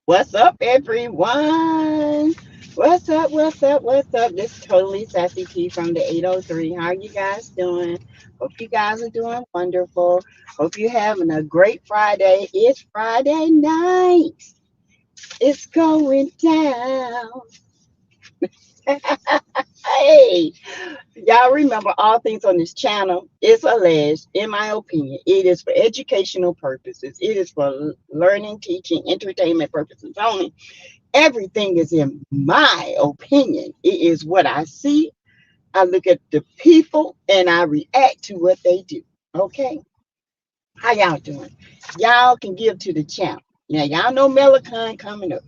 What's up, everyone? What's up? What's up? What's up? This is totally Sassy T from the 803. How are you guys doing? Hope you guys are doing wonderful. Hope you're having a great Friday. It's Friday night. It's going down. Hey, y'all remember all things on this channel is alleged, in my opinion. It is for educational purposes. It is for learning, teaching, entertainment purposes only. Everything is in my opinion. It is what I see. I look at the people and I react to what they do. Okay? How y'all doing? Y'all can give to the channel. Now, y'all know MelanCon coming up.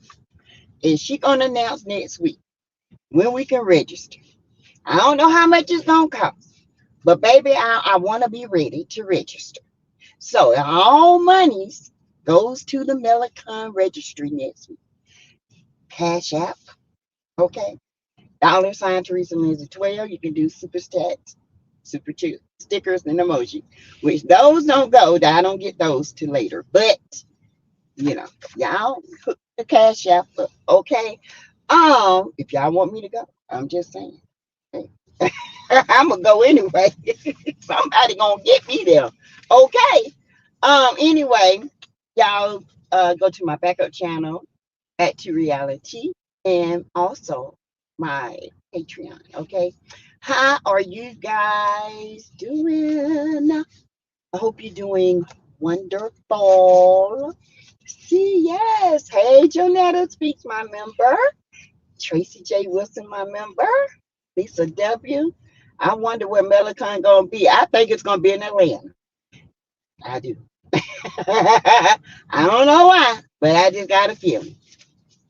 And she gonna announce next week when we can register. I don't know how much it's gonna cost. But baby, I want to be ready to register. So all monies goes to the MelanCon registry next week. Cash App, okay? $ Teresa Lindsay 12. You can do super stats, super cute stickers and emoji, which those don't go. I don't get those till later. But y'all hook the Cash App up, okay? If y'all want me to go, I'm just saying. Hey, I'm gonna go anyway. Somebody gonna get me there. Okay. Anyway, y'all go to my backup channel at To Reality and also my Patreon. Okay. How are you guys doing? I hope you're doing wonderful. See, yes. Hey, Jonetta Speaks, my member. Tracy J. Wilson, my member. Lisa W. I wonder where MelanCon gonna be. I think it's gonna be in Atlanta. I do. I don't know why, but I just got a feeling.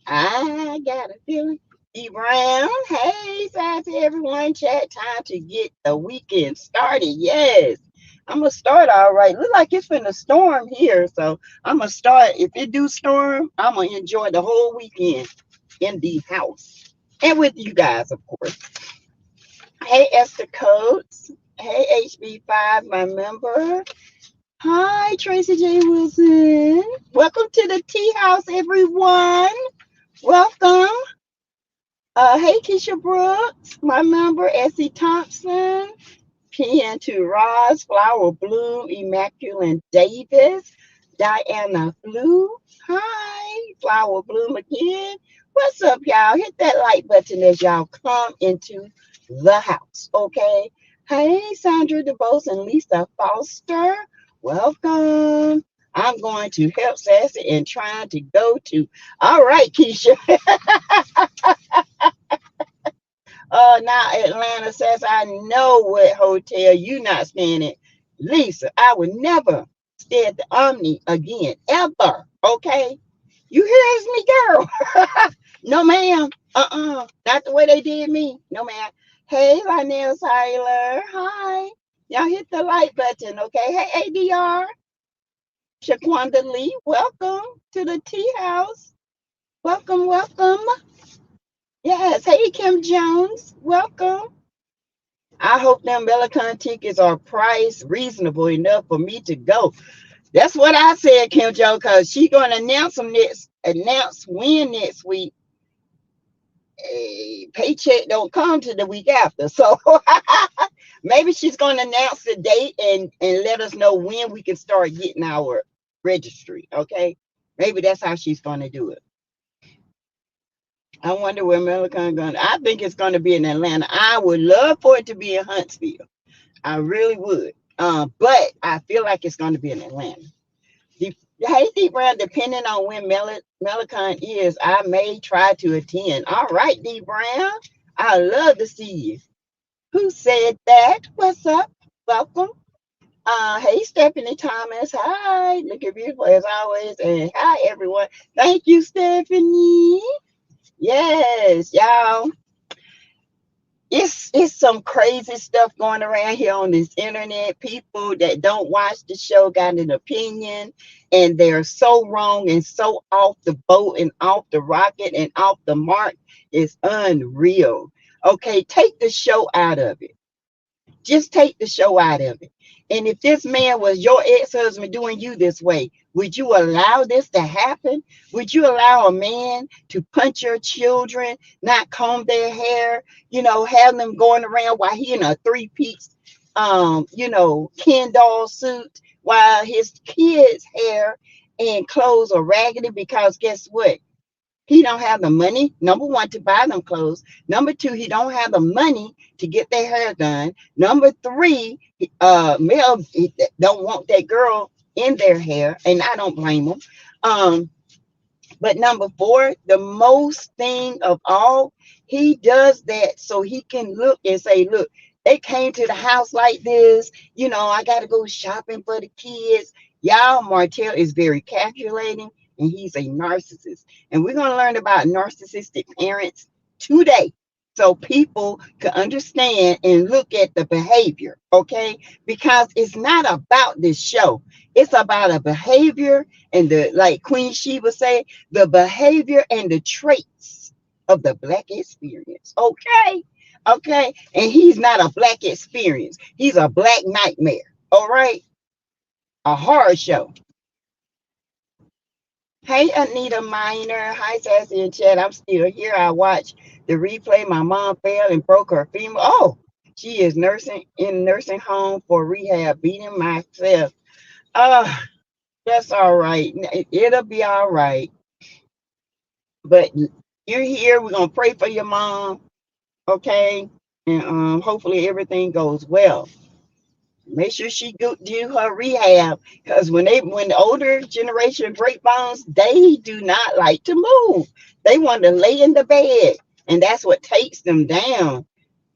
I got a feeling. E. Brown, hey, to everyone. Chat time to get the weekend started. Yes, I'm gonna start all right. Look like it's been a storm here, so I'm gonna start. If it do storm, I'm gonna enjoy the whole weekend in the house and with you guys, of course. Hey, Esther Coates. Hey, HB5, my member. Hi, Tracy J. Wilson. Welcome to the tea house, everyone. Welcome. Hey, Keisha Brooks, my member. Essie Thompson. PN to Roz, Flower Bloom, Immaculate Davis, Diana Blue. Hi, Flower Bloom again. What's up, y'all? Hit that like button as y'all come into the house, okay? Hey, Sandra DeBose and Lisa Foster. Welcome. I'm going to help Sassy and trying to go to. All right, Keisha. Now Atlanta says, I know what hotel you not staying in. Lisa, I would never stay at the Omni again, ever. Okay? You hears me, girl? No, ma'am. Not the way they did me. No, ma'am. Hey, Lionel Tyler. Hi. Y'all hit the like button, okay? Hey, ADR. Shaquanda Lee, welcome to the tea house. Welcome, welcome. Yes, hey, Kim Jones, welcome. I hope them MelanCon tickets are priced reasonable enough for me to go. That's what I said, Kim Jones, because she going to announce when next week. A paycheck don't come to the week after. So maybe she's going to announce the date and let us know when we can start getting our registry, okay? Maybe that's how she's going to do it. I wonder where MelanCon going. I think it's going to be in Atlanta. I would love for it to be in Huntsville. I really would. But I feel like it's going to be in Atlanta. Hey, D Brown, depending on when MelanCon is, I may try to attend. All right, D Brown. I love to see you. Who said that? What's up? Welcome. Hey, Stephanie Thomas. Hi. Looking beautiful as always. And hi, everyone. Thank you, Stephanie. Yes, y'all. It's some crazy stuff going around here on this internet. People that don't watch the show got an opinion, and they're so wrong and so off the boat and off the rocket and off the mark. It's unreal. Okay, take the show out of it. Just take the show out of it. And if this man was your ex-husband doing you this way, Would you allow this to happen? Would you allow a man to punch your children, not comb their hair, have them going around while he in a three-piece, Ken doll suit, while his kids' hair and clothes are raggedy because guess what? He don't have the money, number one, to buy them clothes. Number two, he don't have the money to get their hair done. Number three, male don't want that girl in their hair, and I don't blame them. But number four, the most thing of all, he does that so he can look and say, look, they came to the house like this. I got to go shopping for the kids. Y'all, Martel is very calculating and he's a narcissist. And we're going to learn about narcissistic parents today so people can understand and look at the behavior, okay? Because it's not about this show. It's about a behavior and like Queen Sheba say, the behavior and the traits of the Black experience, okay? Okay, and he's not a Black experience. He's a Black nightmare, all right? A horror show. Hey, Anita Minor. Hi, Sassy and Chad. I'm still here. I watched the replay. My mom fell and broke her femur. Oh, she is in nursing home for rehab, beating myself. That's all right. It'll be all right. But you're here. We're going to pray for your mom, okay? And hopefully everything goes well. Make sure she do her rehab, because when the older generation break bones, they do not like to move. They want to lay in the bed, and that's what takes them down.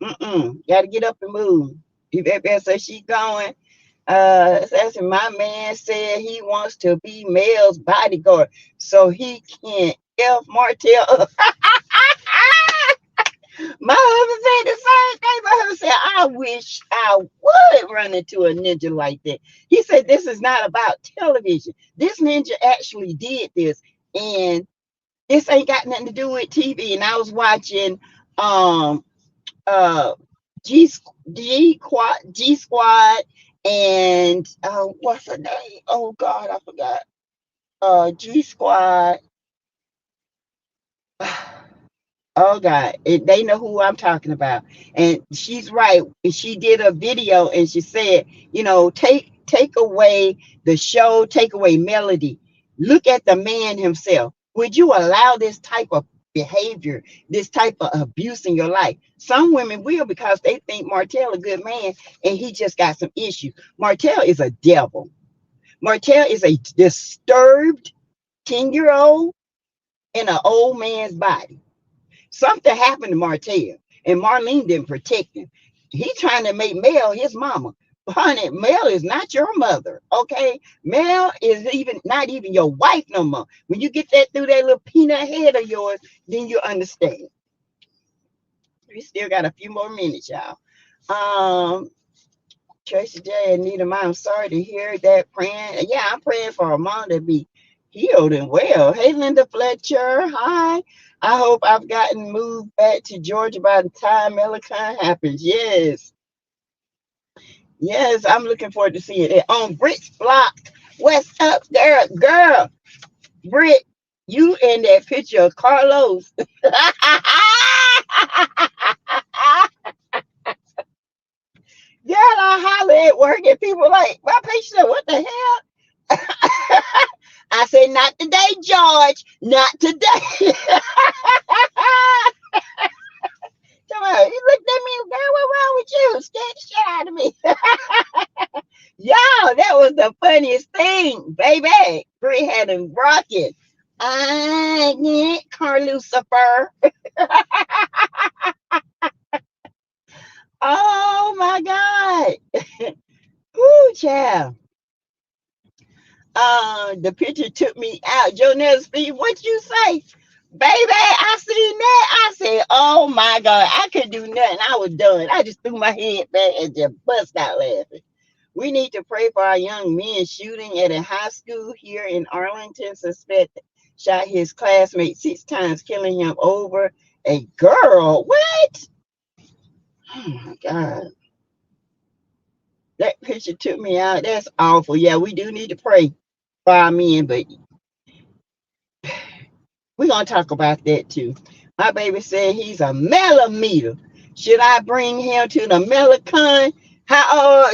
Got to get up and move. If so she's going. That's my man said he wants to be Mel's bodyguard so he can F Martel up. My husband said the same thing. My husband said, I wish I would run into a ninja like that. He said, this is not about television. This ninja actually did this. And this ain't got nothing to do with TV. And I was watching G Squad and what's her name? Oh God, I forgot. G Squad. Oh God, they know who I'm talking about. And she's right. She did a video and she said, take away the show, take away Melody. Look at the man himself. Would you allow this type of behavior, this type of abuse in your life? Some women will, because they think Martel a good man and he just got some issues. Martel is a devil. Martel is a disturbed 10-year-old in an old man's body. Something happened to Martel, and Marlene didn't protect him. He's trying to make Mel his mama. Honey, Mel is not your mother, okay? Mel is not even your wife no more. When you get that through that little peanut head of yours, then you understand. We still got a few more minutes, y'all. Tracy J. Anita, I'm sorry to hear that. Praying. Yeah, I'm praying for her mom to be healed and well. Hey, Linda Fletcher. Hi. I hope I've gotten moved back to Georgia by the time MelanCon happens. Yes. Yes, I'm looking forward to seeing it. On Brit's block. What's up there, girl? Brit, you in that picture of Carlos. Girl, I holler at work and people like, my patient, what the hell? I said, not today, George. Not today. Come on, you looked at me, girl, what's wrong with you? Scared the shit out of me. Y'all, that was the funniest thing, baby. Brie had him rocking. I get Car Lucifer. Oh my God. Woo, child. The picture took me out. Jonelle Speed, what you say? Baby, I seen that. I said, oh my God, I couldn't do nothing. I was done. I just threw my head back and just bust out laughing. We need to pray for our young men shooting at a high school here in Arlington. Suspect shot his classmate 6 times, killing him over a girl. What? Oh my God. That picture took me out. That's awful. Yeah, we do need to pray. for our men, but we're gonna talk about that too. My baby said he's a millimeter. Should I bring him to the MelanCon? How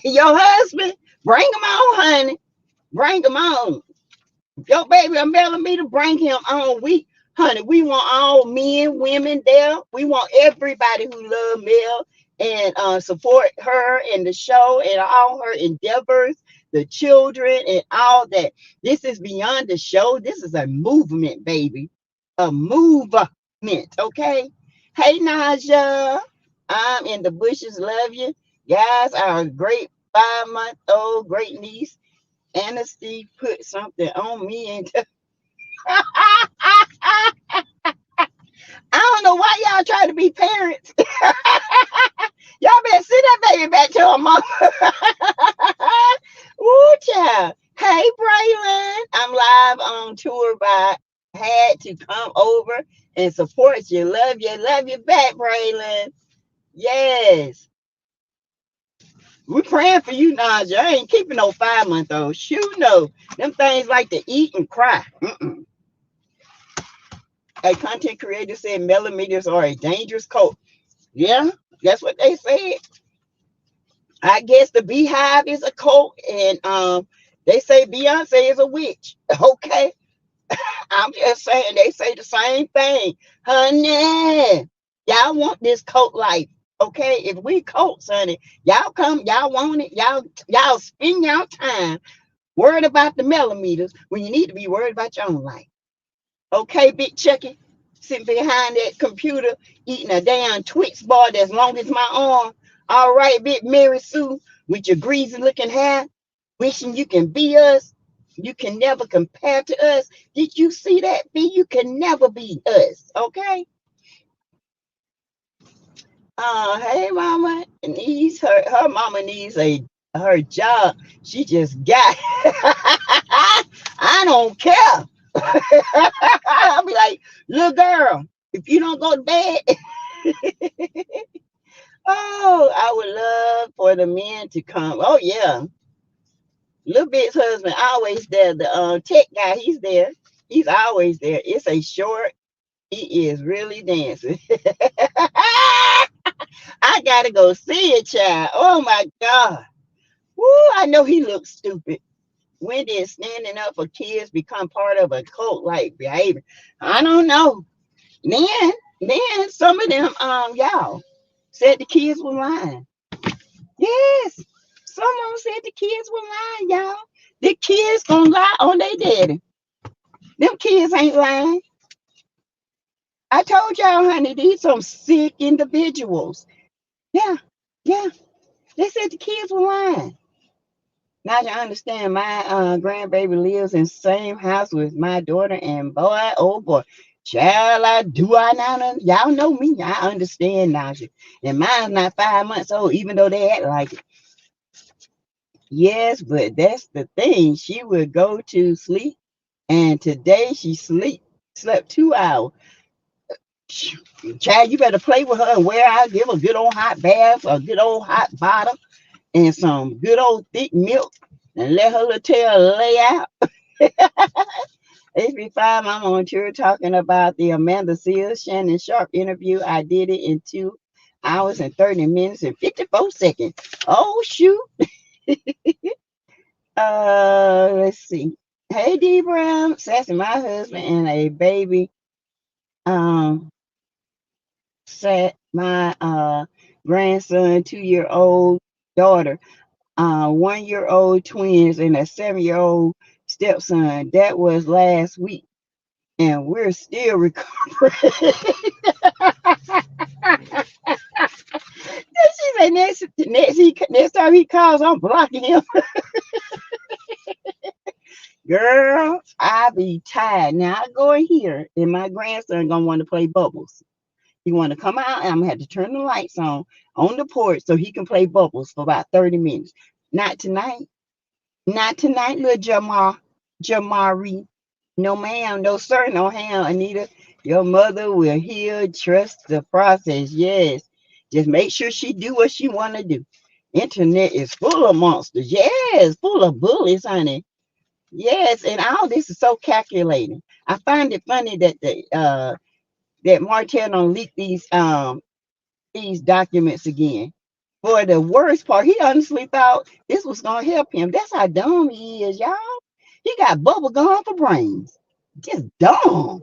your husband? Bring him on, honey. Bring him on. Your baby a millimeter, bring him on. Honey, we want all men, women there. We want everybody who love Mel and support her and the show and all her endeavors, the children and all that. This is beyond the show. This is a movement, baby. A movement, okay? Hey, Naja. I'm in the bushes. Love you. Guys, our great 5-month-old great niece, Anasty, put something on me and I don't know why y'all try to be parents. Y'all better send that baby back to her mama. Woo, child. Hey, Braylon. I'm live on tour, but had to come over and support you. Love you. Love you back, Braylon. Yes. We're praying for you, Naja. I ain't keeping no 5-month-old. Shoot, no. Them things like to eat and cry. A content creator said millimeters are a dangerous cult. Yeah, that's what they said. I guess the Beehive is a cult, and they say Beyonce is a witch. Okay, I'm just saying they say the same thing, honey. Y'all want this cult life, okay? If we cults, honey, y'all come, y'all want it, y'all spend y'all time worried about the millimeters when you need to be worried about your own life. Okay, Big Chucky, sitting behind that computer eating a damn Twix bar that's long as my arm. All right, Big Mary Sue, with your greasy looking hair, wishing you can be us. You can never compare to us. Did you see that, B? You can never be us, okay? Hey, mama needs her mama needs her job. She just got. I don't care. I'll be like, little girl, if you don't go to bed. Oh, I would love for the men to come. Oh, yeah. Little Bit's husband always there. The tech guy, he's there. He's always there. It's a short. He is really dancing. I gotta go see it, child. Oh my God. Woo, I know he looks stupid. When did standing up for kids become part of a cult-like behavior? I don't know. Then some of them y'all said the kids were lying. Yes, some of them said the kids were lying, y'all. The kids gonna lie on their daddy. Them kids ain't lying. I told y'all, honey, these some sick individuals. Yeah. They said the kids were lying. Now you understand, my grandbaby lives in the same house with my daughter, and boy, oh boy, child, I now. Y'all know me. I understand now. And mine's not 5 months old, even though they act like it. Yes, but that's the thing. She would go to sleep, and today she slept 2 hours. Child, you better play with her and wear out, give her a good old hot bath, a good old hot bottle, and some good old thick milk, and let her little tail lay out. HB5, I'm on tour talking about the Amanda Seals Shannon Sharp interview. I did it in 2 hours and 30 minutes and 54 seconds. Oh, shoot. Let's see. Hey, D Brown, Sassy, my husband, and a baby. Sat my grandson, 2-year-old daughter, 1-year-old twins, and a 7-year-old stepson. That was last week, and we're still recovering. She said next time he calls, I'm blocking him. Girl, I be tired. Now I go in here, and my grandson gonna want to play bubbles. He want to come out, and I'm gonna have to turn the lights on the porch so he can play bubbles for about 30 minutes. Not tonight. Not tonight, little Jamari. No, ma'am. No, sir. No, ham. Anita, your mother will heal. Trust the process. Yes. Just make sure she do what she want to do. Internet is full of monsters. Yes, full of bullies, honey. Yes, and all this is so calculating. I find it funny that that Martel don't leak these documents again. For the worst part, he honestly thought this was gonna help him. That's how dumb he is, y'all. He got bubble gum for brains. Just dumb.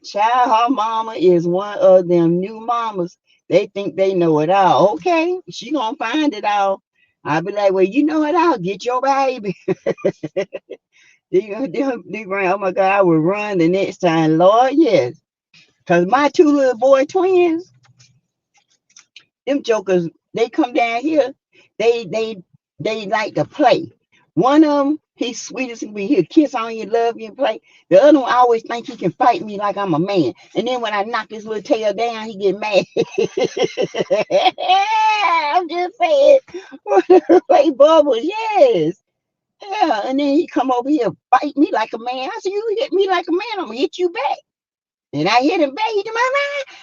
Child, her mama is one of them new mamas. They think they know it all. Okay, she gonna find it all. I'll be like, well, you know it all. Get your baby. Oh my God, I will run the next time, Lord. Yes, cause my two little boy twins, them jokers, they come down here. They they they like to play. One of them, he's sweet as can be. He'll kiss on you, love you, and play. The other one always think he can fight me like I'm a man. And then when I knock his little tail down, he get mad. I'm just saying, play bubbles, yes. Yeah, and then he come over here fight me like a man. I said, you hit me like a man, I'm gonna hit you back. And I hit him back. He said, Mama,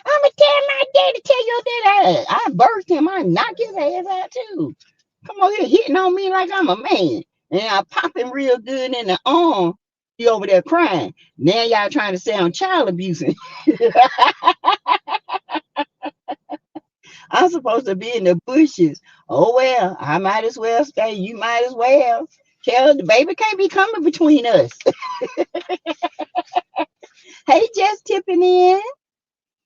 I'm gonna tell my daddy, tell your daddy. I birthed him. I knock his ass out too. Come on here hitting on me like I'm a man. And I pop him real good in the arm. He over there crying. Now y'all trying to say I'm child abusing. I'm supposed to be in the bushes. Oh well, I might as well stay. You might as well. Tell the baby can't be coming between us. Hey, just tipping in.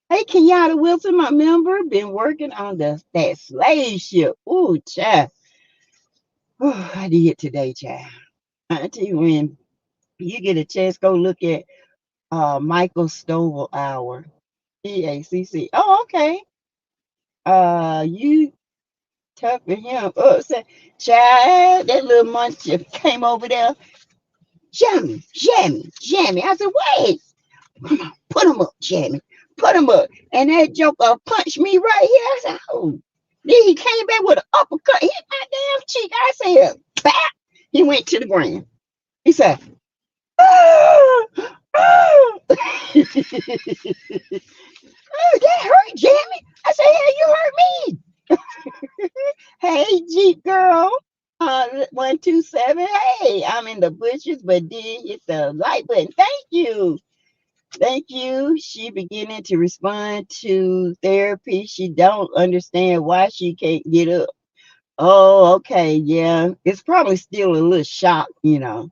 Hey, Kenyatta Wilson, my member, been working on that slave ship. Ooh, child. Ooh, I did today, child. I tell you, when you get a chance, go look at Michael Stovall Hour, EACC. Oh, okay. You toughen him up. Say, child, that little muncher came over there. Jammy, Jammy, Jammy. I said, wait, come on, put him up, Jammy. Put him up. And that joker punched me right here. I said, oh. Then he came back with an uppercut, hit my damn cheek. I said, bap. He went to the ground. He said, oh, oh. Oh, that hurt, Jamie. I said, yeah, you hurt me. Hey, Jeep girl. 127. Hey, I'm in the bushes, but did hit the like button. Thank you. Thank you. She beginning to respond to therapy. She don't understand why she can't get up. Oh, okay. Yeah. It's probably still a little shock, you know.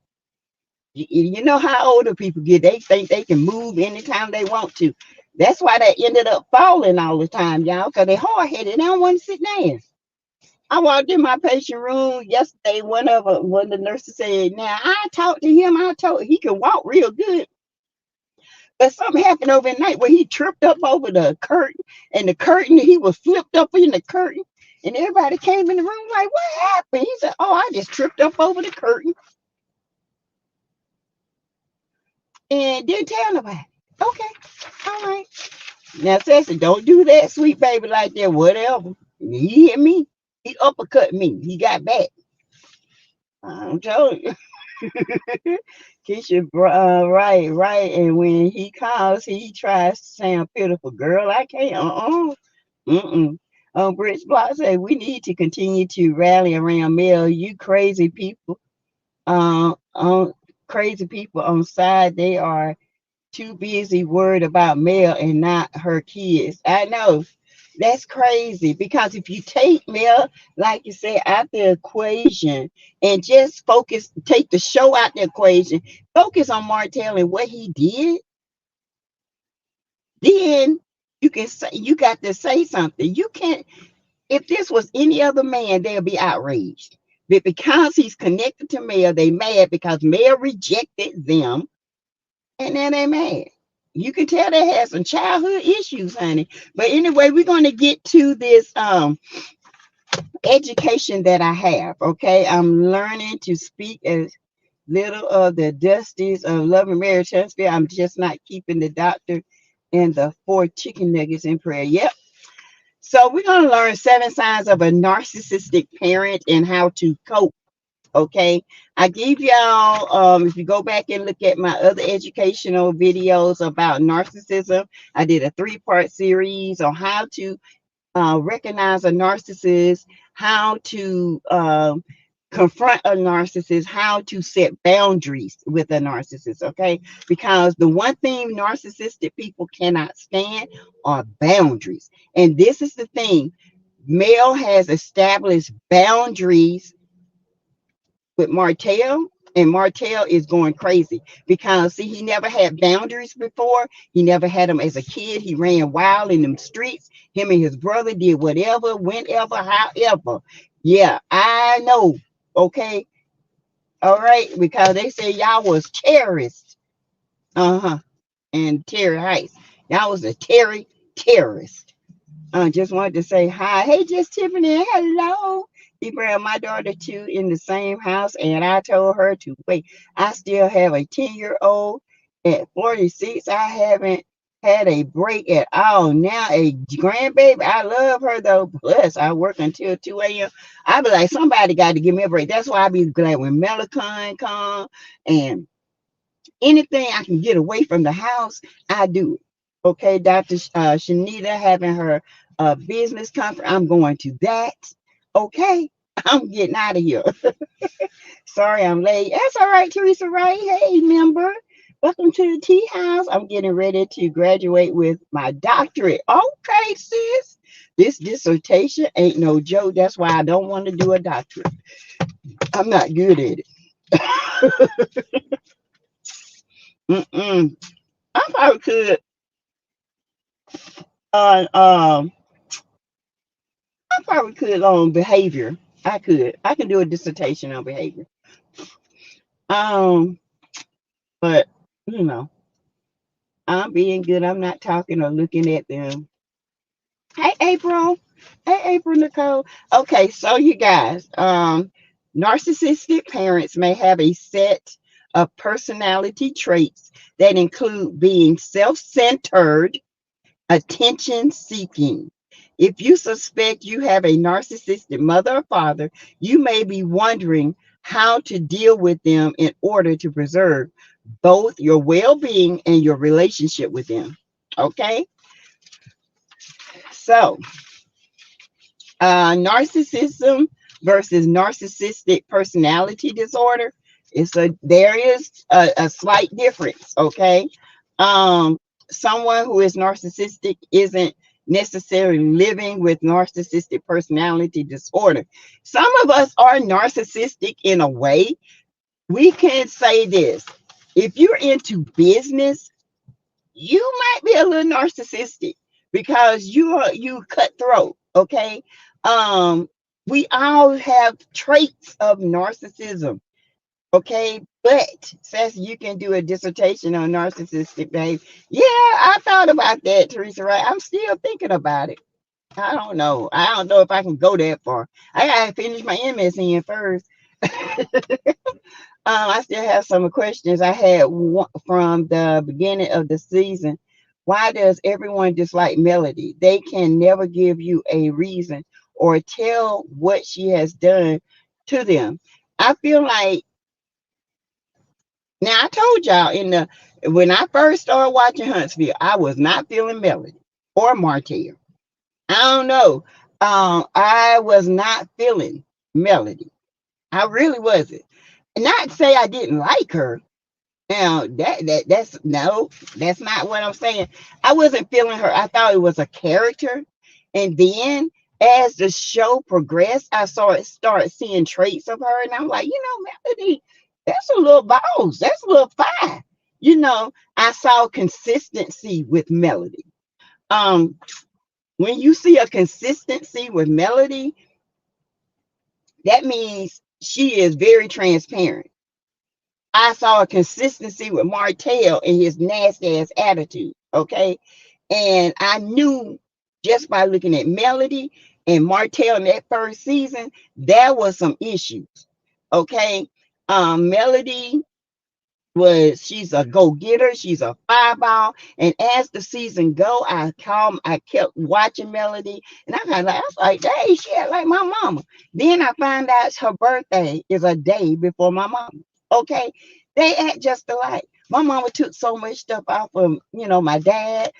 You know how older people get. They think they can move anytime they want to. That's why they ended up falling all the time, y'all, because they're hard-headed. They don't want to sit down. I walked in my patient room yesterday. One of the nurses said, now, I talked to him. I told he could walk real good. But something happened overnight where he tripped up over the curtain, and the curtain, he was flipped up in the curtain. And everybody came in the room like, what happened? He said, oh, I just tripped up over the curtain and didn't tell nobody. Okay, all right. Now, Sassy, don't do that, sweet baby, like that, whatever. He hit me. He uppercut me. He got back. I'm telling you. Keisha, right, right. And when he calls, he tries to sound pitiful. Girl, I can't. Mm-mm. Brits Block said, we need to continue to rally around Mel. You crazy people. Crazy people on side. They are too busy worried about Mel and not her kids. I know. That's crazy because if you take Mel, like you said, out the equation and just focus, take the show out the equation, focus on Martel and what he did, then you can say, you got to say something. You can't, if this was any other man, they'll be outraged. But because he's connected to Mel, they mad because Mel rejected them, and then they mad. You can tell they had some childhood issues, honey. But anyway, we're going to get to this education that I have. Okay, I'm learning to speak as little of the dusties of love and marriage. I'm just not keeping the doctor and the 4 chicken nuggets in prayer. Yep. So we're going to learn 7 signs of a narcissistic parent and how to cope. Okay, I gave y'all, if you go back and look at my other educational videos about narcissism, I did a 3-part series on how to recognize a narcissist, how to confront a narcissist, how to set boundaries with a narcissist, okay? Because the one thing narcissistic people cannot stand are boundaries. And this is the thing, Mel has established boundaries with Martel, and Martel is going crazy because see, he never had boundaries before. He never had them as a kid. He ran wild in them streets. Him and his brother did whatever, whenever, however. Yeah, I know. Okay, all right, because they say y'all was terrorists. Uh-huh. And Terry Heights. Y'all was a terrorist. Just wanted to say hi. Hey, just Tiffany. Hello. He brought my daughter too in the same house, and I told her to wait. I still have a 10-year-old at 46. I haven't had a break at all. Now a grandbaby. I love her though. Plus, I work until 2 a.m. I be like, somebody got to give me a break. That's why I be glad when MelanCon come and anything I can get away from the house, I do it. Okay, Dr. Shanita having her business conference. I'm going to that. Okay, I'm getting out of here. Sorry, I'm late. That's all right, Teresa Wright. Hey, member. Welcome to the tea house. I'm getting ready to graduate with my doctorate. Okay, sis. This dissertation ain't no joke. That's why I don't want to do a doctorate. I'm not good at it. Mm-mm. I probably could on I probably could on behavior. I can do a dissertation on behavior. Um, but you know, I'm being good. I'm not talking or looking at them. Hey April. Hey April Nicole. Okay, so you guys, narcissistic parents may have a set of personality traits that include being self-centered, attention seeking. If you suspect you have a narcissistic mother or father, you may be wondering how to deal with them in order to preserve both your well being and your relationship with them. Okay, so narcissism versus narcissistic personality disorder. There is a slight difference. Okay, um, someone who is narcissistic isn't necessarily living with narcissistic personality disorder. Some of us are narcissistic in a way. We can say this: if you're into business, you might be a little narcissistic because you cutthroat. Okay, um, we all have traits of narcissism. Okay, but says you can do a dissertation on narcissistic behavior. Yeah, I thought about that, Teresa. Right, I'm still thinking about it. I don't know. I don't know if I can go that far. I gotta finish my MSN first. I still have some questions I had from the beginning of the season. Why does everyone dislike Melody? They can never give you a reason or tell what she has done to them. I feel like now I told y'all in the when I first started watching Huntsville, I was not feeling Melody or Martel. I don't know. I was not feeling Melody. I really wasn't. Not to say I didn't like her. Now that's no, that's not what I'm saying. I wasn't feeling her. I thought it was a character, and then as the show progressed, I saw it start seeing traits of her, and I'm like, Melody, that's a little boss. That's a little fire. I saw consistency with Melody. Um, when you see a consistency with Melody, that means she is very transparent. I saw a consistency with Martel and his nasty ass attitude. Okay. And I knew just by looking at Melody and Martel in that first season, there was some issues. Okay. Melody she's a go-getter, she's a fireball. And as the season go, I kept watching Melody, and I was like, dang, she act like my mama. Then I find out her birthday is a day before my mama. Okay, they act just alike. My mama took so much stuff off of my dad.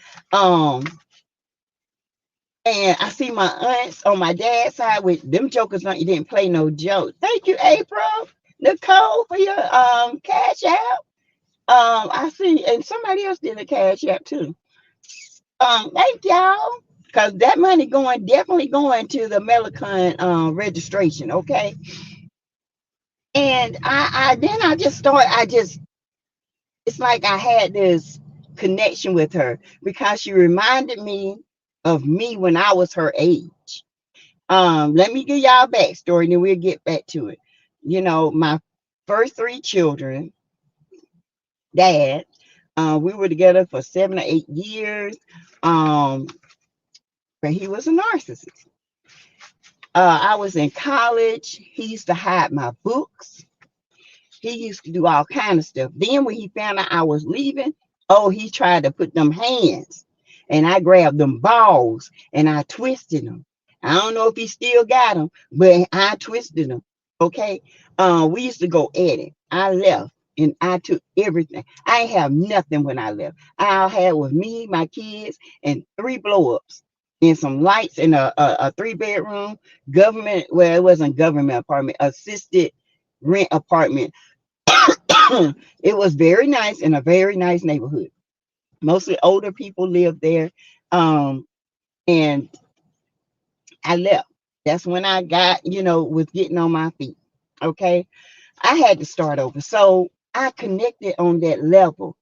And I see my aunts on my dad's side with them jokers. You didn't play no joke. Thank you, April, Nicole, for your cash app. I see, and somebody else did a cash app too. Thank y'all, cause that money definitely going to the MelanCon registration. Okay, and I then I just started. It's like I had this connection with her because she reminded me of me when I was her age. Let me give y'all a backstory and then we'll get back to it. You know, my first three children, dad, we were together for 7 or 8 years. But he was a narcissist. I was in college. He used to hide my books. He used to do all kind of stuff. Then when he found out I was leaving, oh, he tried to put them hands. And I grabbed them balls and I twisted them. I don't know if he still got them, but I twisted them. Okay. We used to go at it. I left and I took everything. I ain't have nothing when I left. I had with me, my kids, and 3 blow-ups and some lights in a 3-bedroom government, well, it wasn't government apartment, assisted rent apartment. It was very nice in a very nice neighborhood. Mostly older people lived there. And I left. That's when I got, was getting on my feet. Okay. I had to start over. So I connected on that level.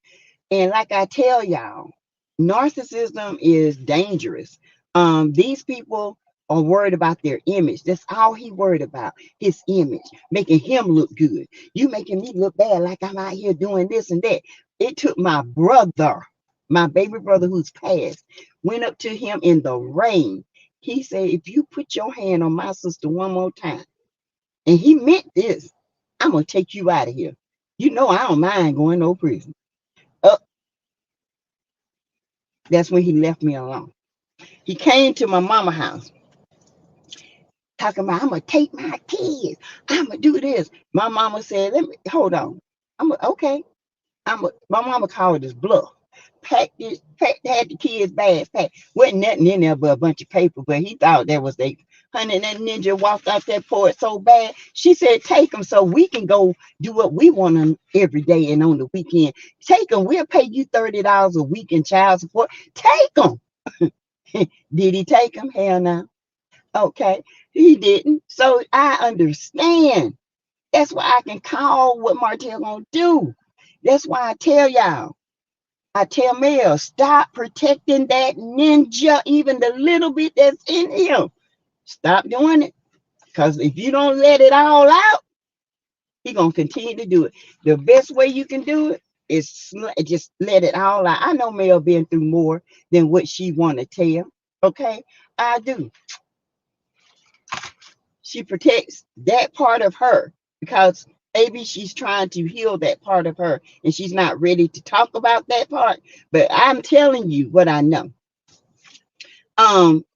And like I tell y'all, narcissism is dangerous. These people are worried about their image. That's all he worried about, his image, making him look good. You making me look bad like I'm out here doing this and that. It took my brother, my baby brother who's passed, went up to him in the rain. He said, if you put your hand on my sister one more time, and he meant this, I'm going to take you out of here. You know I don't mind going no prison. That's when he left me alone. He came to my mama house talking about, I'm going to take my kids. I'm going to do this. My mama said, let me, hold on. Okay. My mama called this bluff. Had the kids' bags packed. Wasn't nothing in there but a bunch of paper, but he thought that was they. Honey, that ninja walked out that porch so bad. She said, take them so we can go do what we want them every day and on the weekend. Take them. We'll pay you $30 a week in child support. Take them. Did he take them? Hell no. Okay. He didn't. So I understand. That's why I can call what Martel gonna do. That's why I tell y'all. I tell Mel, stop protecting that ninja, even the little bit that's in him. Stop doing it. Because if you don't let it all out, he's going to continue to do it. The best way you can do it is just let it all out. I know Mel been through more than what she want to tell. Okay? I do. She protects that part of her because maybe she's trying to heal that part of her and she's not ready to talk about that part. But I'm telling you what I know.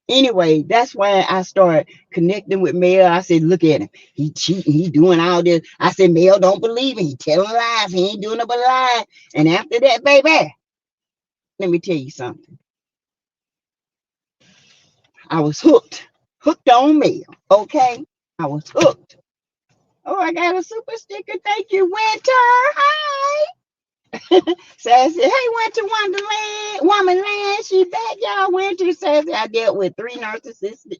Anyway, that's why I started connecting with Mel. I said, look at him. He cheating. He doing all this. I said, Mel, don't believe it. He telling lies. He ain't doing no but lie. And after that, baby, let me tell you something. I was hooked on Mel. Okay? I was hooked. Oh, I got a super sticker. Thank you, Winter. Hi. Sassy, hey, Winter Womanland. She back, y'all. Winter Sassy. I dealt with 3 narcissists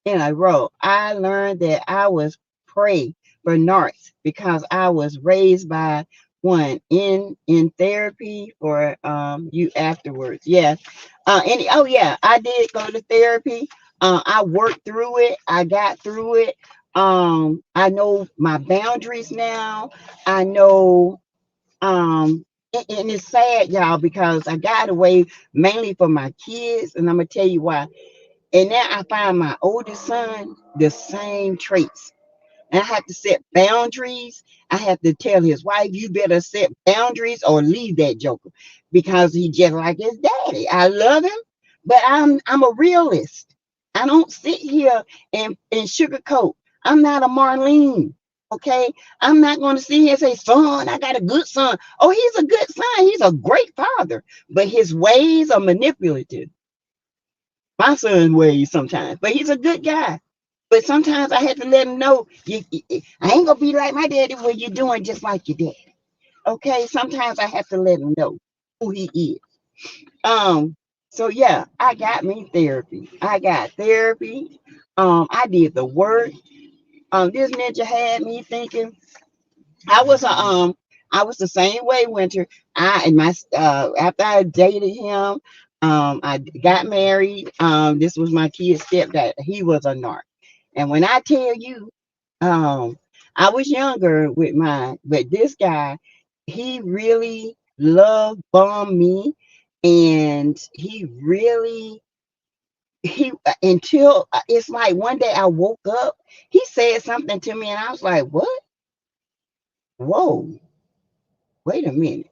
in a row. I learned that I was prey for narcs because I was raised by one in therapy for you afterwards. Yeah. Oh yeah, I did go to therapy. I worked through it. I got through it. I know my boundaries now. I know and it's sad, y'all, because I got away mainly for my kids, and I'm gonna tell you why. And now I find my oldest son the same traits. And I have to set boundaries. I have to tell his wife, you better set boundaries or leave that joker because he just like his daddy. I love him, but I'm a realist. I don't sit here and sugarcoat. I'm not a Marlene. Okay, I'm not going to sit here and say, son, I got a good son. Oh, he's a good son. He's a great father, but his ways are manipulative. my son's ways sometimes, but he's a good guy. But sometimes I had to let him know, I ain't gonna be like my daddy when you're doing just like your daddy. Okay, sometimes I have to let him know who he is. So yeah, I got me therapy. I got therapy. I did the work. This ninja had me thinking. I was a I was the same way, Winter. I and my after I dated him, I got married. This was my kid's stepdad. He was a narc. And when I tell you, um, I was younger with mine, but this guy, he really love bombed me, and he really he until it's like one day I woke up, he said something to me, and I was like, "What? Whoa, wait a minute."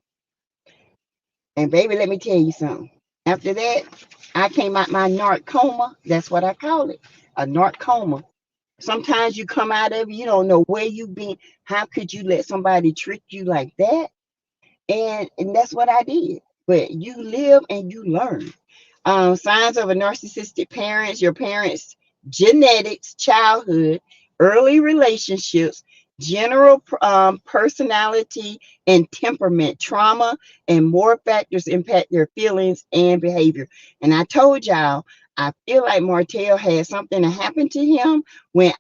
And baby, let me tell you something. After that, I came out my narcoma. That's what I call it, a narcoma. Sometimes you come out of it, you don't know where you've been. How could you let somebody trick you like that? And that's what I did. But you live and you learn. Signs of a narcissistic parents, your parents' genetics, childhood, early relationships, general personality and temperament, trauma, and more factors impact their feelings and behavior. And I told y'all, I feel like Martel had something that happened to him when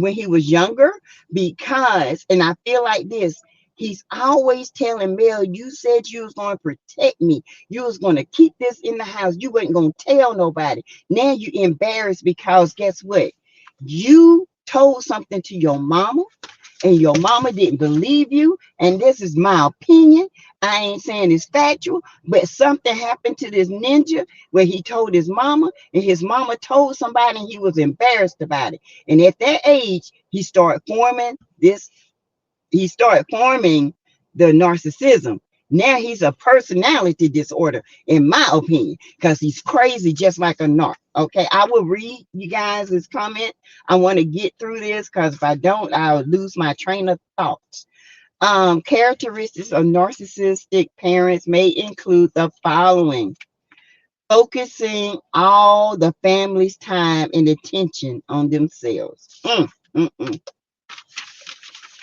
he was younger, because, and I feel like this. He's always telling Mel, you said you was going to protect me. You was going to keep this in the house. You wasn't going to tell nobody. Now you embarrassed because guess what? You told something to your mama and your mama didn't believe you. And this is my opinion. I ain't saying it's factual, but something happened to this ninja where he told his mama and his mama told somebody and he was embarrassed about it. And at that age, he started forming the narcissism. Now he's a personality disorder, in my opinion, because he's crazy just like a narc. Okay, I will read you guys this comment. I want to get through this because if I don't, I'll lose my train of thoughts. Characteristics of narcissistic parents may include the following: focusing all the family's time and attention on themselves. Mm, mm.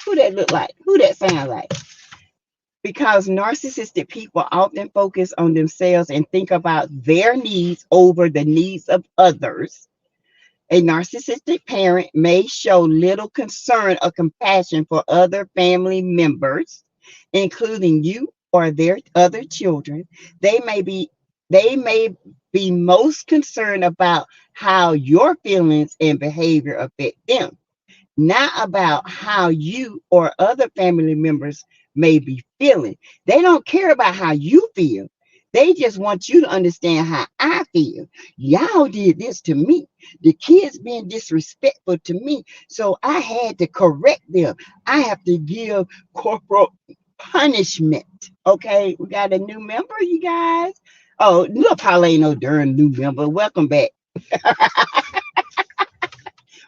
Who that look like? Who that sound like? Because narcissistic people often focus on themselves and think about their needs over the needs of others. A narcissistic parent may show little concern or compassion for other family members, including you or their other children. They may be they may be most concerned about how your feelings and behavior affect them, not about how you or other family members may be feeling. They don't care about how you feel. They just want you to understand how I feel. Y'all did this to me. The kids being disrespectful to me. So I had to correct them. I have to give corporal punishment. Okay, we got a new member, you guys. Oh, look, Paula ain't no darn new member. Welcome back.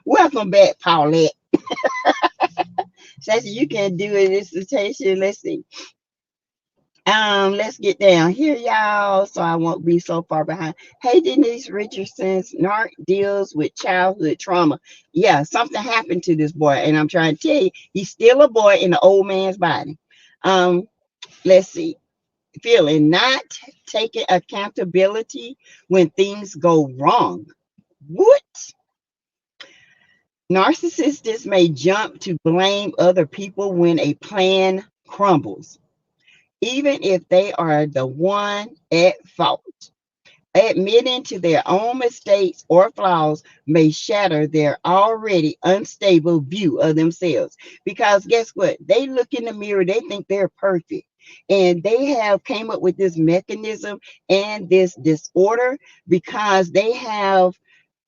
Welcome back, Paulette. Sassy, you can do a dissertation. Let's see. Let's get down here, y'all, so I won't be so far behind. Hey, Denise Richardson's narc deals with childhood trauma. Yeah, something happened to this boy, and I'm trying to tell you, he's still a boy in the old man's body. Let's see. Feeling not taking accountability when things go wrong. What? Narcissists may jump to blame other people when a plan crumbles, even if they are the one at fault. Admitting to their own mistakes or flaws may shatter their already unstable view of themselves. Because guess what? They look in the mirror, they think they're perfect. And they have came up with this mechanism and this disorder because they have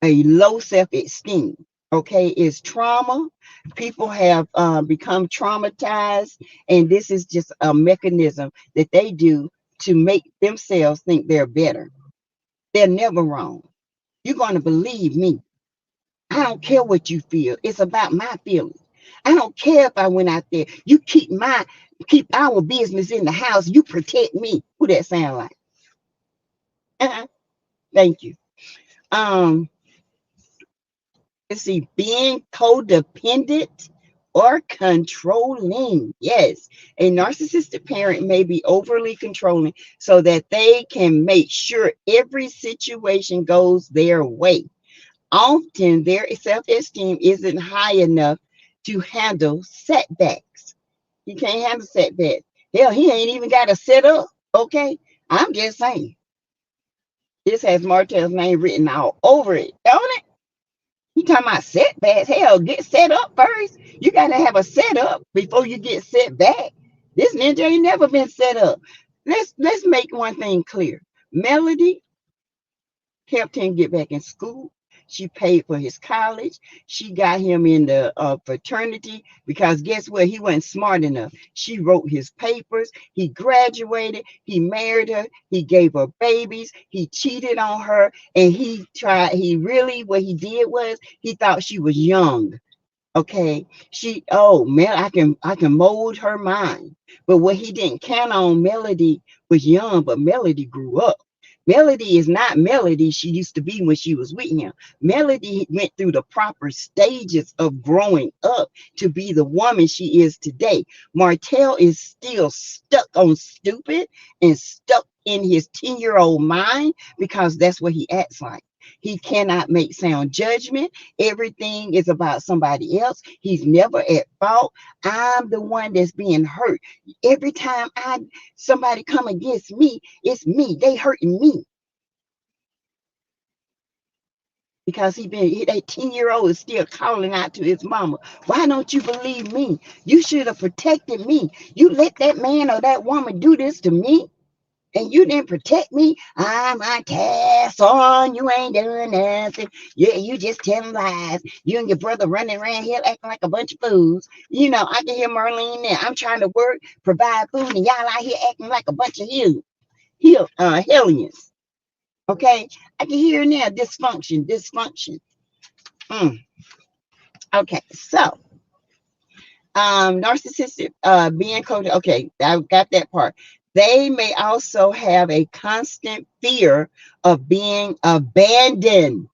a low self-esteem. Okay, it's trauma. People have become traumatized, and this is just a mechanism that they do to make themselves think they're better. They're never wrong. You're going to believe me. I don't care what you feel. It's about my feelings. I don't care if I went out there. You keep our business in the house. You protect me. Who that sound like? Thank you. Um, let's see, being codependent or controlling. Yes, a narcissistic parent may be overly controlling so that they can make sure every situation goes their way. Often their self-esteem isn't high enough to handle setbacks. He can't handle setbacks. Hell, he ain't even got a set up. Okay, I'm just saying. This has Martel's name written all over it, don't it? You talking about setbacks? Hell, get set up first. You gotta have a setup before you get set back. This ninja ain't never been set up. Let's make one thing clear. Melody helped him get back in school. She paid for his college. She got him in the fraternity because guess what? He wasn't smart enough. She wrote his papers. He graduated. He married her. He gave her babies. He cheated on her. And what he did was he thought she was young. Okay. Oh man, I can mold her mind. But what he didn't count on, Melody was young, but Melody grew up. Melody is not Melody she used to be when she was with him. Melody went through the proper stages of growing up to be the woman she is today. Martel is still stuck on stupid and stuck in his 10-year-old mind because that's what he acts like. He cannot make sound judgment. Everything is about somebody else. He's never at fault. I'm the one that's being hurt. Every time somebody come against me, it's me. They hurting me. Because that 10-year-old is still calling out to his mama. Why don't you believe me? You should have protected me. You let that man or that woman do this to me. And you didn't protect me. I'm a task on. You ain't doing nothing. You just telling lies. You and your brother running around here acting like a bunch of fools. You know, I can hear Marlene there. I'm trying to work, provide food, and y'all out here acting like a bunch of hellions. Okay? I can hear now dysfunction. Okay, so narcissistic being coded. Okay, I got that part. They may also have a constant fear of being abandoned,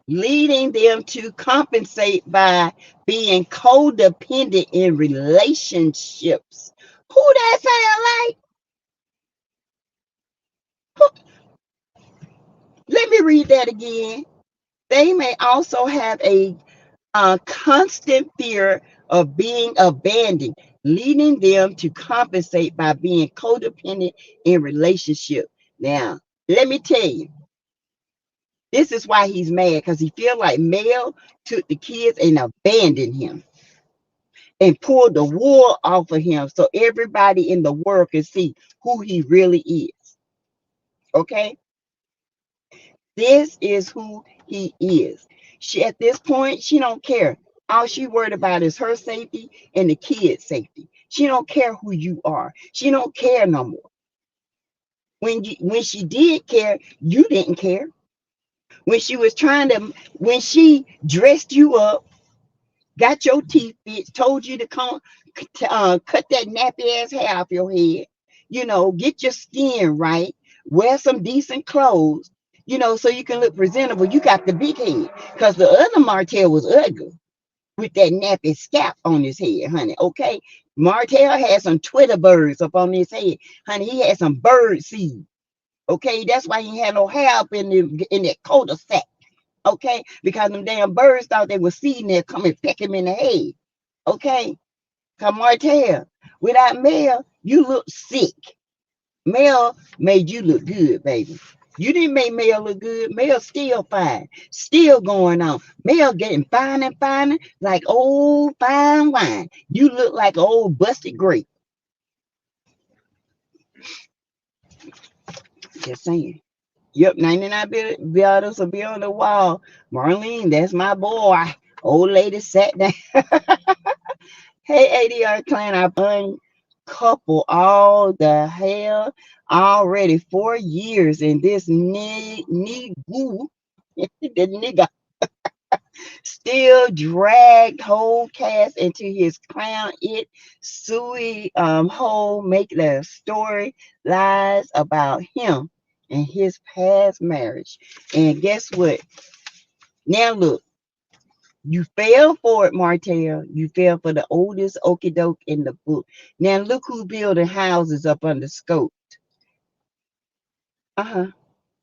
leading them to compensate by being codependent in relationships. Who that sound like? Let me read that again. They may also have a constant fear of being abandoned, leading them to compensate by being codependent in relationship. Now, let me tell you, this is why he's mad, because he feels like Mel took the kids and abandoned him and pulled the wool off of him so everybody in the world can see who he really is. Okay? This is who he is. At this point, she don't care. All she worried about is her safety and the kids' safety. She don't care who you are. She don't care no more. When she did care, you didn't care. When she dressed you up, got your teeth fixed, told you to cut that nappy ass hair off your head, get your skin right, wear some decent clothes, so you can look presentable. You got the big head, because the other Martel was ugly with that nappy scalp on his head, honey. Okay, Martel had some Twitter birds up on his head, honey. He had some bird seed. Okay, that's why he had no hair up in that cul-de-sac. Okay, because them damn birds thought they were seeing there, come and peck him in the head. Okay, come Martel. Without Mel, you look sick. Mel made you look good, baby. You didn't make Mel look good. Mel still fine, still going on. Mel getting fine and finer, like old fine wine. You look like an old busted grape. Just saying. Yep, 99 bottles will be on the wall. Marlene, that's my boy. Old lady sat down. Hey, ADR clan, I've uncoupled all the hell already 4 years, and this nigga, the nigga, still dragged whole cast into his clown hole, make the story lies about him and his past marriage. And guess what? Now look, you fell for it, Martel. You fell for the oldest okie doke in the book. Now look who building houses up under scope.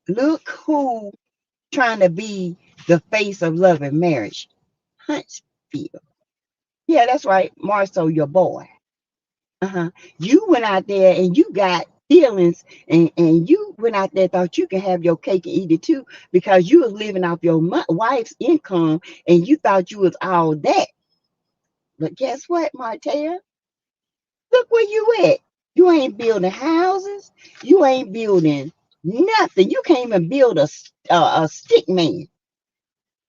Look who trying to be the face of love and marriage. Huntsville. Yeah, that's right. Marceau, your boy. You went out there and you got feelings, and you went out there, thought you could have your cake and eat it too, because you was living off your wife's income and you thought you was all that. But guess what, Martel? Look where you at. You ain't building houses. You ain't building nothing. You can't even build a stick man.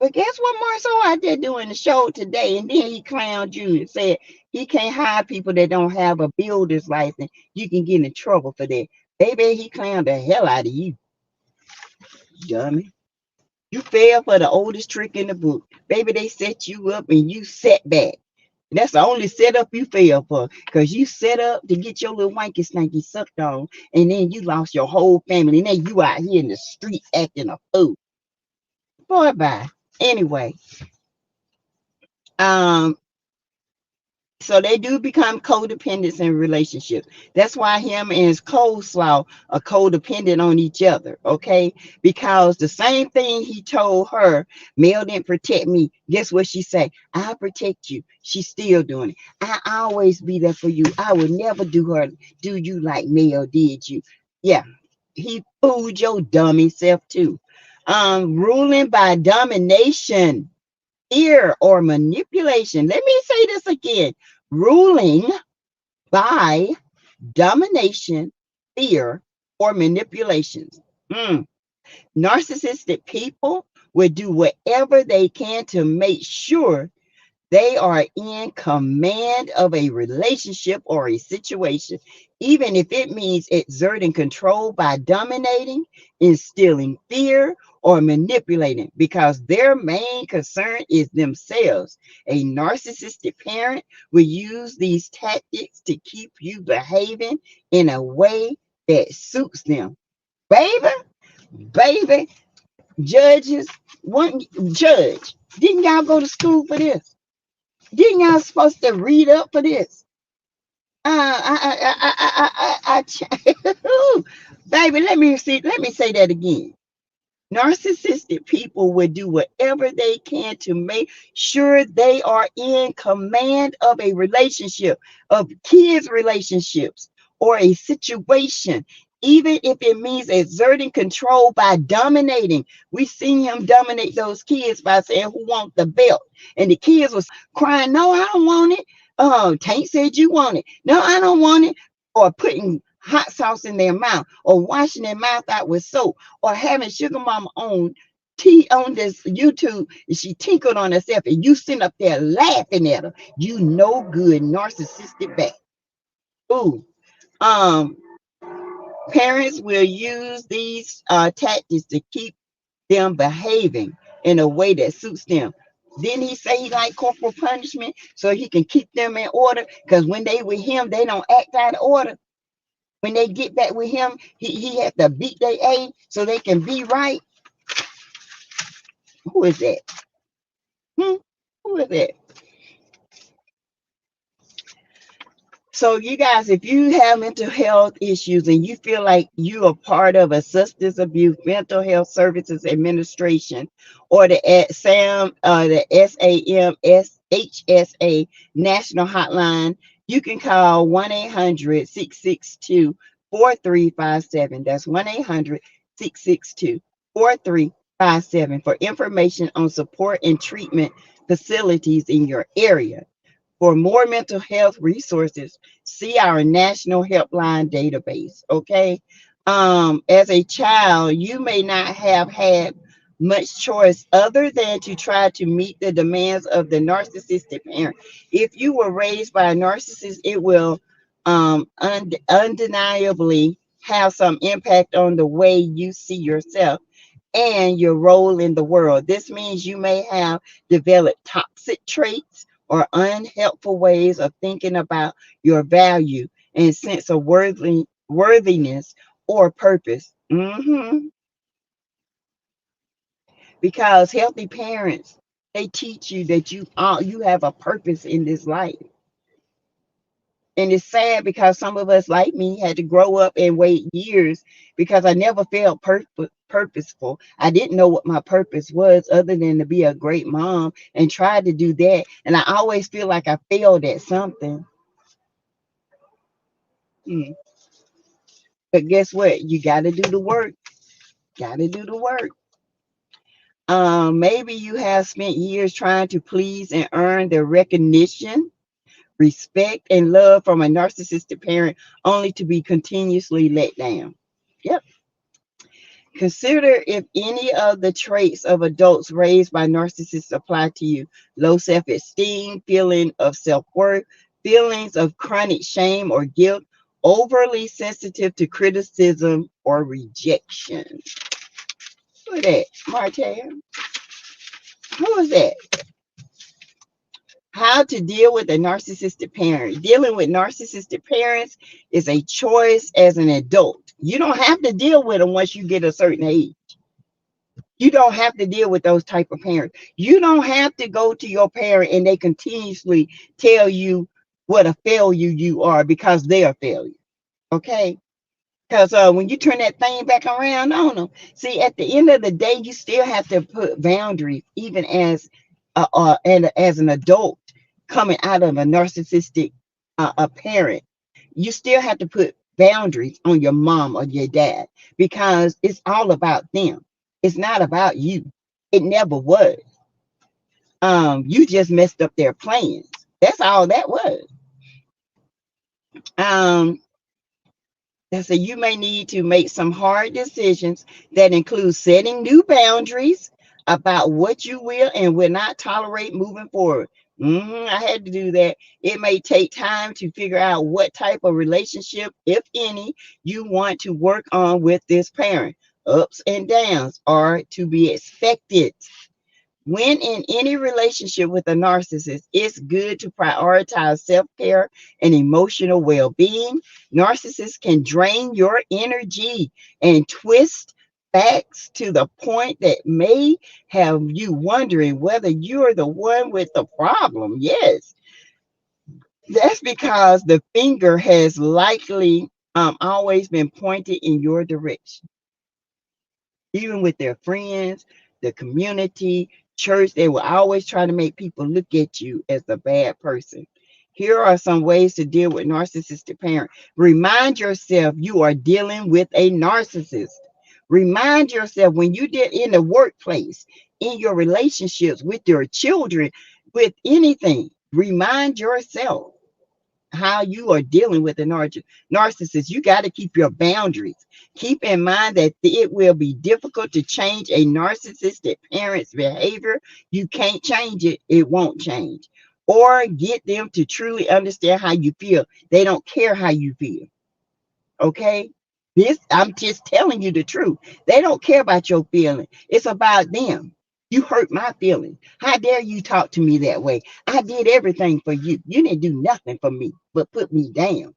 But guess what Marceau out there doing the show today? And then he clowned you and said he can't hire people that don't have a builder's license. You can get in trouble for that. Baby, he clowned the hell out of you, dummy. You fell for the oldest trick in the book. Baby, they set you up and you set back. That's the only setup you fell for, because you set up to get your little wanky stanky sucked on, and then you lost your whole family. And then you out here in the street acting a fool. Boy, bye. Anyway, so they do become codependents in relationships. That's why him and his coleslaw are codependent on each other, okay? Because the same thing he told her, Mel didn't protect me. Guess what she say? I'll protect you. She's still doing it. I always be there for you. I would never do you like Mel did you. Yeah, he fooled your dummy self too. Ruling by domination, fear, or manipulation. Let me say this again. Ruling by domination, fear, or manipulations. Narcissistic people will do whatever they can to make sure they are in command of a relationship or a situation, even if it means exerting control by dominating, instilling fear, or manipulating, because their main concern is themselves. A narcissistic parent will use these tactics to keep you behaving in a way that suits them. Baby, judges, one judge, didn't y'all go to school for this? Didn't y'all supposed to read up for this? Baby, let me say that again. Narcissistic people will do whatever they can to make sure they are in command of a relationship, of kids' relationships, or a situation, even if it means exerting control by dominating. We seen him dominate those kids by saying, who wants the belt? And the kids was crying, no, I don't want it. Oh, Tank said you want it. No, I don't want it. Or putting hot sauce in their mouth, or washing their mouth out with soap, or having Sugar Mama on this YouTube, and she tinkled on herself, and you sitting up there laughing at her. You no good narcissistic back. Ooh. Parents will use these tactics to keep them behaving in a way that suits them. Didn't he say he like corporal punishment so he can keep them in order? Because when they with him, they don't act out of order. When they get back with him, he has to beat their A so they can be right. Who is that? Who is that? So you guys, if you have mental health issues and you feel like you are part of a substance abuse mental health services administration, or the SAMHSA national hotline, you can call 1-800-662-4357. That's 1-800-662-4357 for information on support and treatment facilities in your area. For more mental health resources, see our national helpline database, okay? As a child, you may not have had much choice other than to try to meet the demands of the narcissistic parent. If you were raised by a narcissist, it will undeniably have some impact on the way you see yourself and your role in the world. This means you may have developed toxic traits or unhelpful ways of thinking about your value and sense of worthiness or purpose. Mm-hmm. Because healthy parents, they teach you that you have a purpose in this life. And it's sad because some of us, like me, had to grow up and wait years because I never felt purposeful. I didn't know what my purpose was other than to be a great mom, and tried to do that. And I always feel like I failed at something. Mm. But guess what? You got to do the work. Got to do the work. Maybe you have spent years trying to please and earn the recognition, respect, and love from a narcissistic parent, only to be continuously let down. Yep. Consider if any of the traits of adults raised by narcissists apply to you. Low self-esteem, feeling of self-worth, feelings of chronic shame or guilt, overly sensitive to criticism or rejection. Who is that? Martel? Who is that? How to deal with a narcissistic parent. Dealing with narcissistic parents is a choice as an adult. You don't have to deal with them once you get a certain age. You don't have to deal with those type of parents. You don't have to go to your parent and they continuously tell you what a failure you are because they're a failure. Okay? Because when you turn that thing back around on them, see, at the end of the day, you still have to put boundaries, even as and as an adult coming out of a narcissistic a parent. You still have to put boundaries on your mom or your dad because it's all about them. It's not about you. It never was. You just messed up their plans. That's all that was. Um, So you may need to make some hard decisions that include setting new boundaries about what you will and will not tolerate moving forward. I had to do that. It may take time to figure out what type of relationship, if any, you want to work on with this parent. Ups and downs are to be expected. When in any relationship with a narcissist, it's good to prioritize self-care and emotional well-being. Narcissists can drain your energy and twist facts to the point that may have you wondering whether you're the one with the problem. Yes, that's because the finger has likely always been pointed in your direction. Even with their friends, the community, church, they will always try to make people look at you as a bad person. Here are some ways to deal with narcissistic parent. Remind yourself you are dealing with a narcissist. Remind yourself when you did in the workplace, in your relationships with your children, with anything, remind yourself how you are dealing with a narcissist. You got to keep your boundaries. Keep in mind that it will be difficult to change a narcissistic parent's behavior. You can't change it. It won't change. Or get them to truly understand how you feel. They don't care how you feel. Okay? I'm just telling you the truth. They don't care about your feeling. It's about them. You hurt my feelings. How dare you talk to me that way? I did everything for you. You didn't do nothing for me but put me down.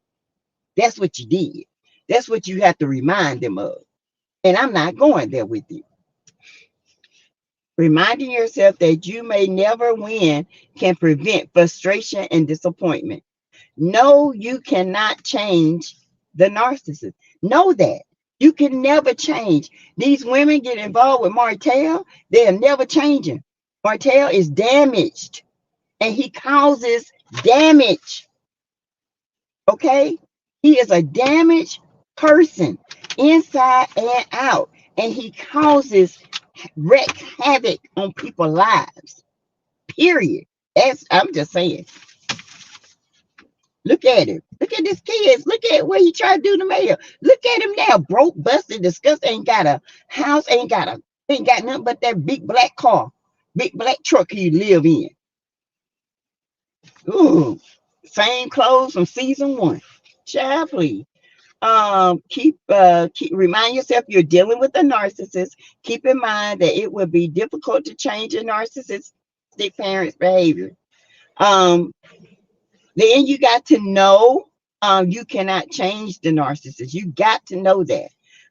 That's what you did. That's what you have to remind them of. And I'm not going there with you. Reminding yourself that you may never win can prevent frustration and disappointment. No, you cannot change the narcissist. Know that. You can never change. These women get involved with Martel, they're never changing. Martel is damaged and he causes damage. Okay? He is a damaged person inside and out, and he causes wreak havoc on people's lives. Period. I'm just saying. Look at him. Look at this kids. Look at what he tried to do to Mayor. Look at him now. Broke, busted, disgusted. Ain't got a house. Ain't got nothing but that big black car. Big black truck he live in. Ooh. Same clothes from season 1. Child, please. Keep remind yourself you're dealing with a narcissist. Keep in mind that it will be difficult to change a narcissistic parent's behavior. Um, Then you got to know you cannot change the narcissist. You got to know that.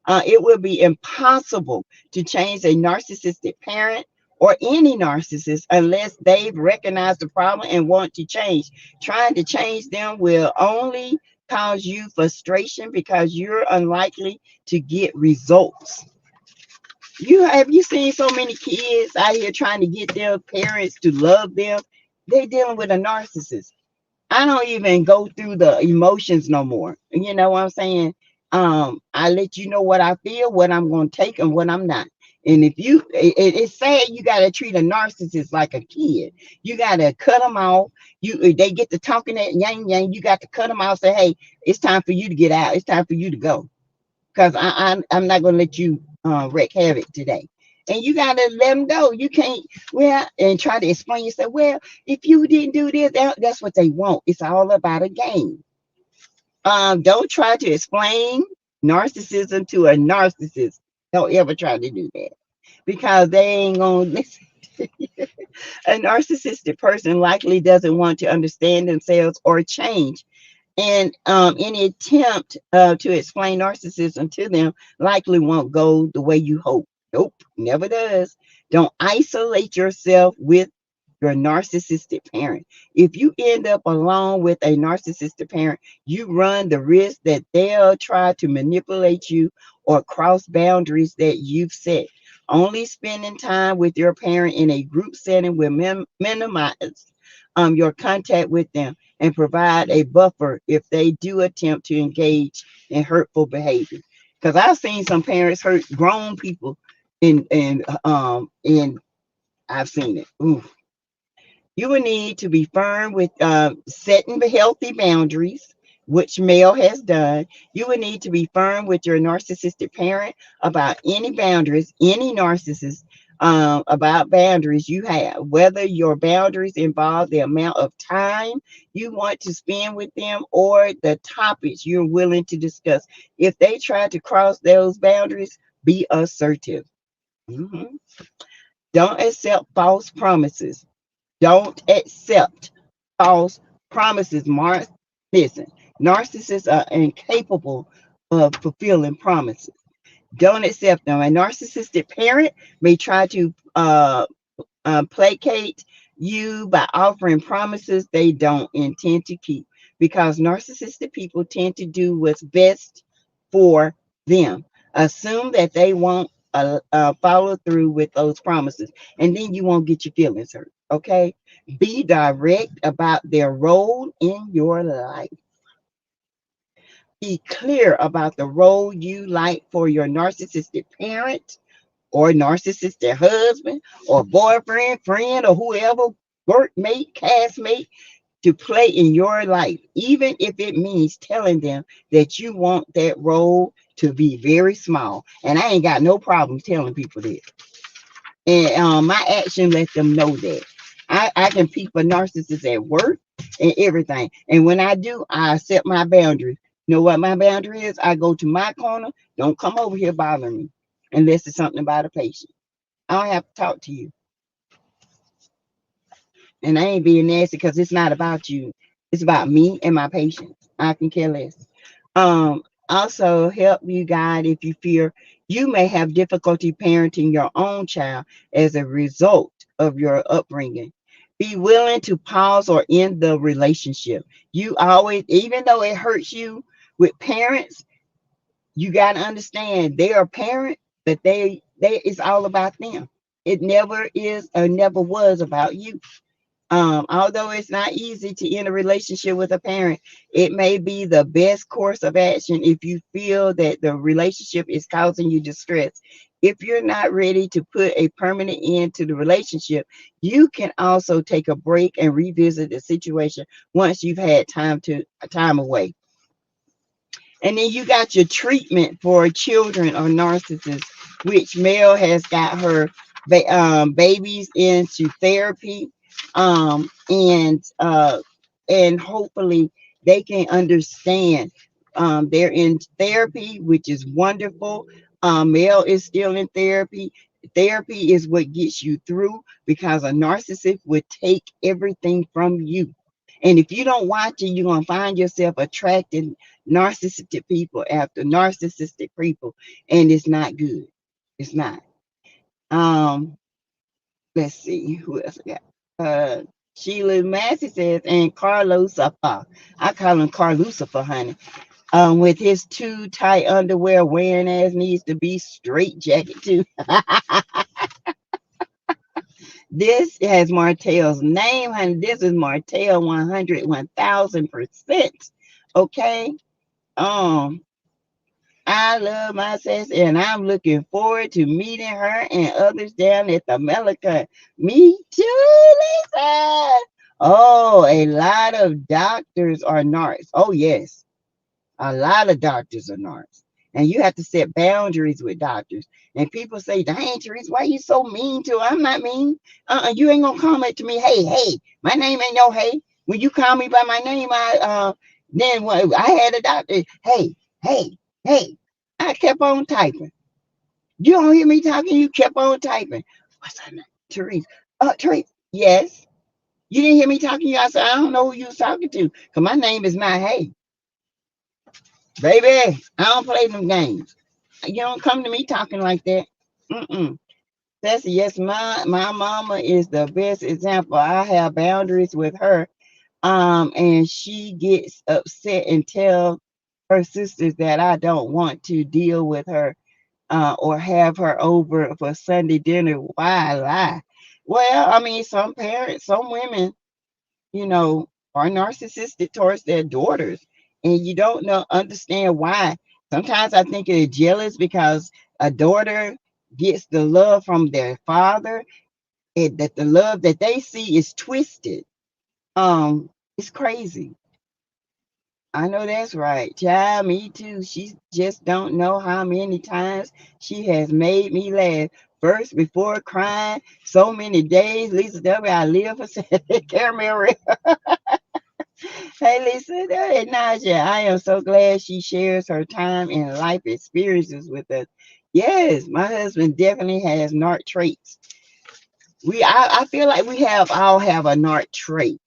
It will be impossible to change a narcissistic parent or any narcissist unless they've recognized the problem and want to change. Trying to change them will only cause you frustration because you're unlikely to get results. You seen so many kids out here trying to get their parents to love them? They dealing with a narcissist. I don't even go through the emotions no more. You know what I'm saying? I let you know what I feel, what I'm going to take, and what I'm not. And if it's sad, you got to treat a narcissist like a kid. You got to cut them off. If they get to talking that yang yang, you got to cut them off. Say, hey, it's time for you to get out. It's time for you to go, because I'm not going to let you wreak havoc today. And you got to let them go. You can't, well, and try to explain yourself. Well, if you didn't do this, that's what they want. It's all about a game. Don't try to explain narcissism to a narcissist. Don't ever try to do that, because they ain't going to listen. A narcissistic person likely doesn't want to understand themselves or change. And any attempt to explain narcissism to them likely won't go the way you hope. Nope, never does. Don't isolate yourself with your narcissistic parent. If you end up alone with a narcissistic parent, you run the risk that they'll try to manipulate you or cross boundaries that you've set. Only spending time with your parent in a group setting will minimize your contact with them and provide a buffer if they do attempt to engage in hurtful behavior. Because I've seen some parents hurt grown people, and I've seen it. Ooh. You will need to be firm with setting the healthy boundaries, which Mel has done. You will need to be firm with your narcissistic parent about any boundaries, any narcissist, about boundaries you have, whether your boundaries involve the amount of time you want to spend with them or the topics you're willing to discuss. If they try to cross those boundaries, be assertive. Mhm. Don't accept false promises. Don't accept false promises, Mark. Listen, narcissists are incapable of fulfilling promises. Don't accept them. A narcissistic parent may try to placate you by offering promises they don't intend to keep, because narcissistic people tend to do what's best for them. Assume that they won't follow through with those promises, and then you won't get your feelings hurt. Okay? Be direct about their role in your life. Be clear about the role you like for your narcissistic parent or narcissistic husband or boyfriend, friend, or whoever, workmate, castmate, to play in your life, even if it means telling them that you want that role to be very small. And I ain't got no problem telling people that. And my action let them know that. I can peep a narcissist at work and everything. And when I do, I set my boundaries. You know what my boundary is? I go to my corner. Don't come over here bothering me unless it's something about a patient. I don't have to talk to you. And I ain't being nasty because it's not about you. It's about me and my patients. I can care less. Also help you guide if you fear you may have difficulty parenting your own child as a result of your upbringing. Be willing to pause or end the relationship. You always, even though it hurts you with parents, you got to understand they are parent, but they it's all about them. It never is or never was about you. Although it's not easy to end a relationship with a parent, it may be the best course of action if you feel that the relationship is causing you distress. If you're not ready to put a permanent end to the relationship, you can also take a break and revisit the situation once you've had time away. And then you got your treatment for children or narcissists, which Mel has got her babies into therapy, and hopefully they can understand. They're in therapy, which is wonderful. Mel is still in therapy. Therapy is what gets you through, because a narcissist would take everything from you. And if you don't watch it, you're gonna find yourself attracting narcissistic people after narcissistic people, and it's not good. It's not. Um, let's see who else we got. Sheila Massey says, and Carlos, I call him Carlucifer, honey. With his too tight underwear, wearing ass needs to be straight jacket too. This has Martel's name, honey. This is Martel 100, 1000%. Okay. Um, I love my sis, and I'm looking forward to meeting her and others down at the MelanCon. Me too, Lisa. Oh, a lot of doctors are narcs. Oh, yes. A lot of doctors are narcs. And you have to set boundaries with doctors. And people say, dang, Teresa, why you so mean to her? I'm not mean. You ain't gonna comment to me, hey. My name ain't no hey. When you call me by my name, then when I had a doctor, hey. I kept on typing. You don't hear me talking, you kept on typing. What's her name? Teresa. Teresa, yes. You didn't hear me talking, I said, I don't know who you was talking to. Because my name is not hey. Baby, I don't play them games. You don't come to me talking like that. Mm-mm. That's yes, my mama is the best example. I have boundaries with her. And she gets upset and tell her sisters that I don't want to deal with her or have her over for Sunday dinner. Why lie? Well, I mean, some parents, some women, are narcissistic towards their daughters, and you don't understand why. Sometimes I think they're jealous because a daughter gets the love from their father, and that the love that they see is twisted. It's crazy. I know that's right. Child, me too. She just don't know how many times she has made me laugh. First, before crying, so many days. Lisa W., I live for caramel. Hey, Lisa, hey, Naja, I am so glad she shares her time and life experiences with us. Yes, my husband definitely has narc traits. I feel like all have a narc trait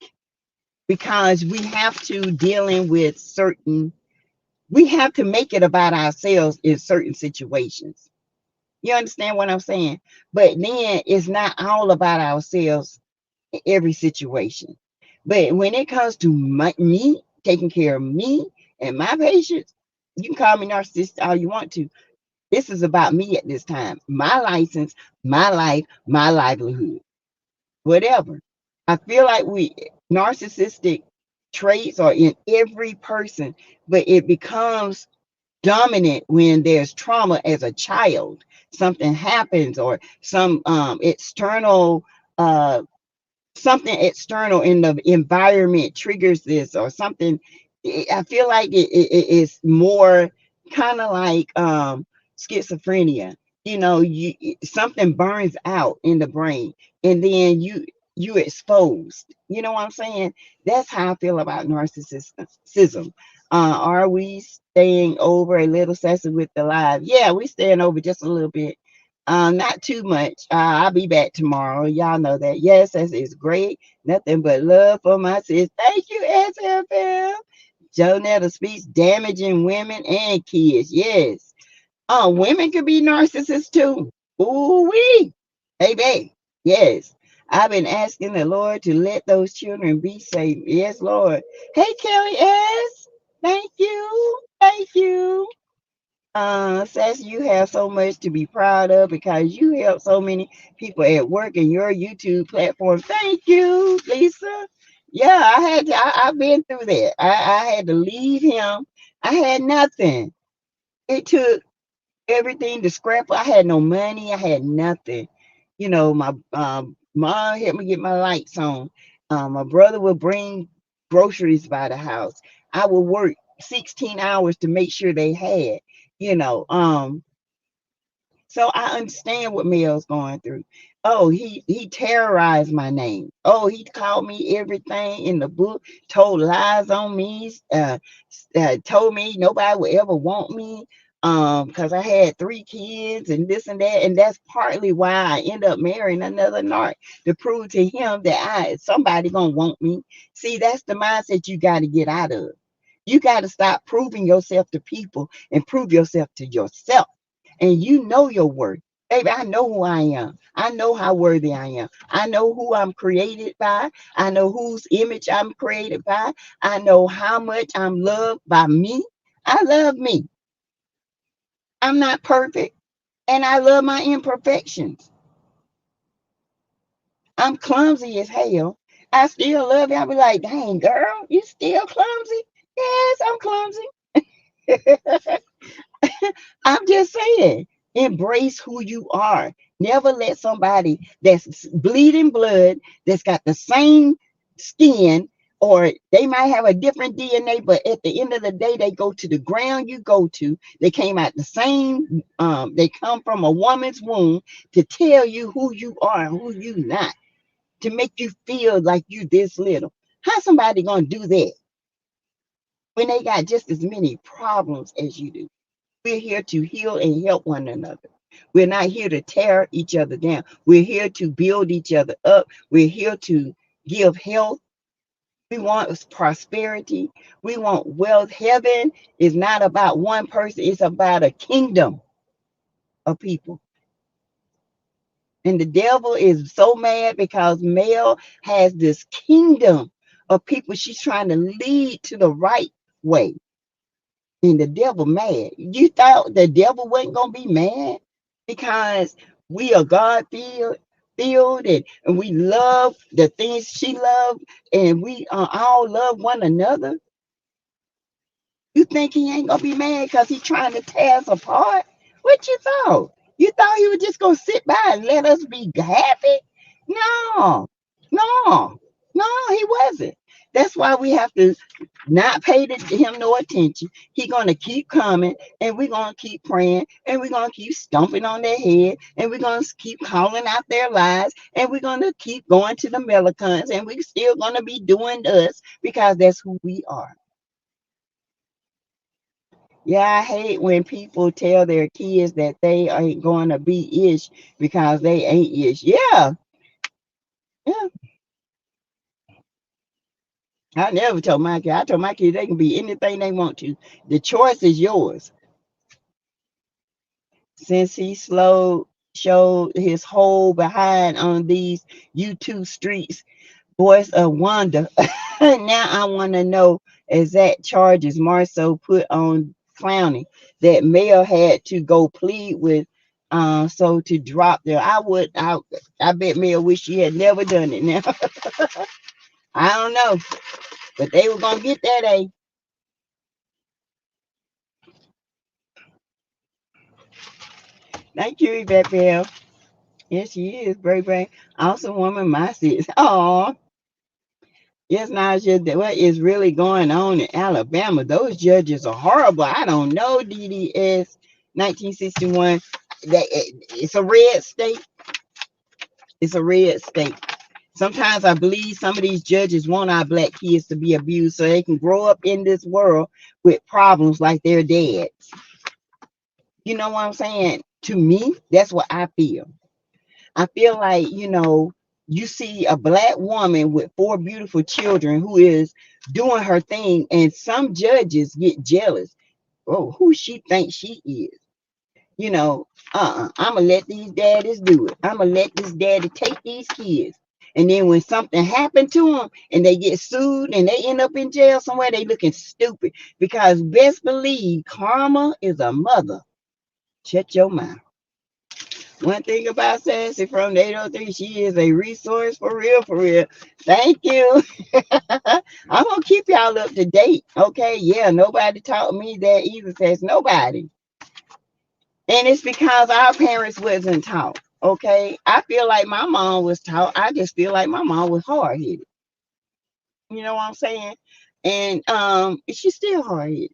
because we have to dealing with we have to make it about ourselves in certain situations. You understand what I'm saying? But then it's not all about ourselves in every situation. But when it comes to me, taking care of me and my patients, you can call me narcissist all you want to. This is about me at this time. My license, my life, my livelihood, whatever. I feel like narcissistic traits are in every person, but it becomes dominant when there's trauma as a child. Something happens or some external something external in the environment triggers this or something. I feel like it's more kind of like schizophrenia. Something burns out in the brain, and then you exposed. You know what I'm saying? That's how I feel about narcissism. Are we staying over a little sassy with the live? Yeah, we staying over just a little bit. Not too much. I'll be back tomorrow. Y'all know that. Yes, that is great. Nothing but love for my sis. Thank you, SFM. Jonetta speaks damaging women and kids. Yes. Women could be narcissists too. Ooh wee. Baby. Yes. I've been asking the Lord to let those children be safe. Yes, Lord. Hey, Kelly S. Thank you. Thank you. Says you have so much to be proud of because you help so many people at work in your YouTube platform. Thank you, Lisa. Yeah, I've been through that. I had to leave him. I had nothing. It took everything to scrap. I had no money. I had nothing. My mom helped me get my lights on. My brother would bring groceries by the house. I would work 16 hours to make sure they had, you know. So I understand what Mel's going through. Oh, he terrorized my name. Oh, he called me everything in the book, told lies on me, told me nobody would ever want me. because I had 3 kids and this and that, and that's partly why I end up marrying another narc, to prove to him that somebody gonna want me. See, that's the mindset you got to get out of. You got to stop proving yourself to people and prove yourself to yourself. And you know your worth. Baby, I know who I am. I know how worthy I am. I know who I'm created by. I know whose image I'm created by. I know how much I'm loved by me. I love me. I'm not perfect, and I love my imperfections. I'm clumsy as hell. I still love you. I'll be like, dang, girl, you still clumsy? Yes, I'm clumsy. I'm just saying, embrace who you are. Never let somebody that's bleeding blood, that's got the same skin, or they might have a different DNA, but at the end of the day, they go to the ground you go to. They came out the same, they come from a woman's womb to tell you who you are and who you not, to make you feel like you this little. How somebody gonna do that when they got just as many problems as you do? We're here to heal and help one another. We're not here to tear each other down. We're here to build each other up. We're here to give health. We want prosperity. We want wealth. Heaven is not about one person. It's about a kingdom of people. And the devil is so mad because Mel has this kingdom of people she's trying to lead to the right way. And the devil mad. You thought the devil wasn't going to be mad because we are God filled, and we love the things she loved, and we all love one another? You think he ain't gonna be mad because he's trying to tear us apart? What you thought? You thought he was just gonna sit by and let us be happy? No, no, no, he wasn't. That's why we have to not pay him no attention. He's gonna keep coming, and we're gonna keep praying, and we're gonna keep stomping on their head, and we're gonna keep calling out their lies, and we're gonna keep going to the MelanCons, and we're still gonna be doing us because that's who we are. Yeah, I hate when people tell their kids that they ain't going to be ish because they ain't ish. Yeah, yeah. I never told my kid. I told my kids they can be anything they want to. The choice is yours. Since he showed his whole behind on these YouTube streets, voice of Wanda. Now I want to know exact charges Marceau put on clowning that Mel had to go plead with, so to drop there. I bet Mel wish she had never done it. Now I don't know, but they were gonna get that A. Thank you, Yvette Bell. Yes, she is, brave, brave, awesome woman, my sis. Oh, yes, Naja, what is really going on in Alabama? Those judges are horrible. I don't know, DDS 1961. It's a red state. It's a red state. Sometimes I believe some of these judges want our black kids to be abused so they can grow up in this world with problems like their dads. You know what I'm saying? To me, that's what I feel. I feel like, you see a black woman with 4 beautiful children who is doing her thing, and some judges get jealous. Oh, who she thinks she is. I'm going to let these daddies do it. I'm going to let this daddy take these kids. And then when something happened to them and they get sued and they end up in jail somewhere, they looking stupid, because best believe karma is a mother. Shut your mouth. One thing about Sassy from the 803, she is a resource for real, for real. Thank you. I'm going to keep y'all up to date. Okay. Yeah. Nobody taught me that either. Says nobody. And it's because our parents wasn't taught. Okay. I feel like my mom was taught. I just feel like my mom was hard headed. You know what I'm saying? And she's still hard headed.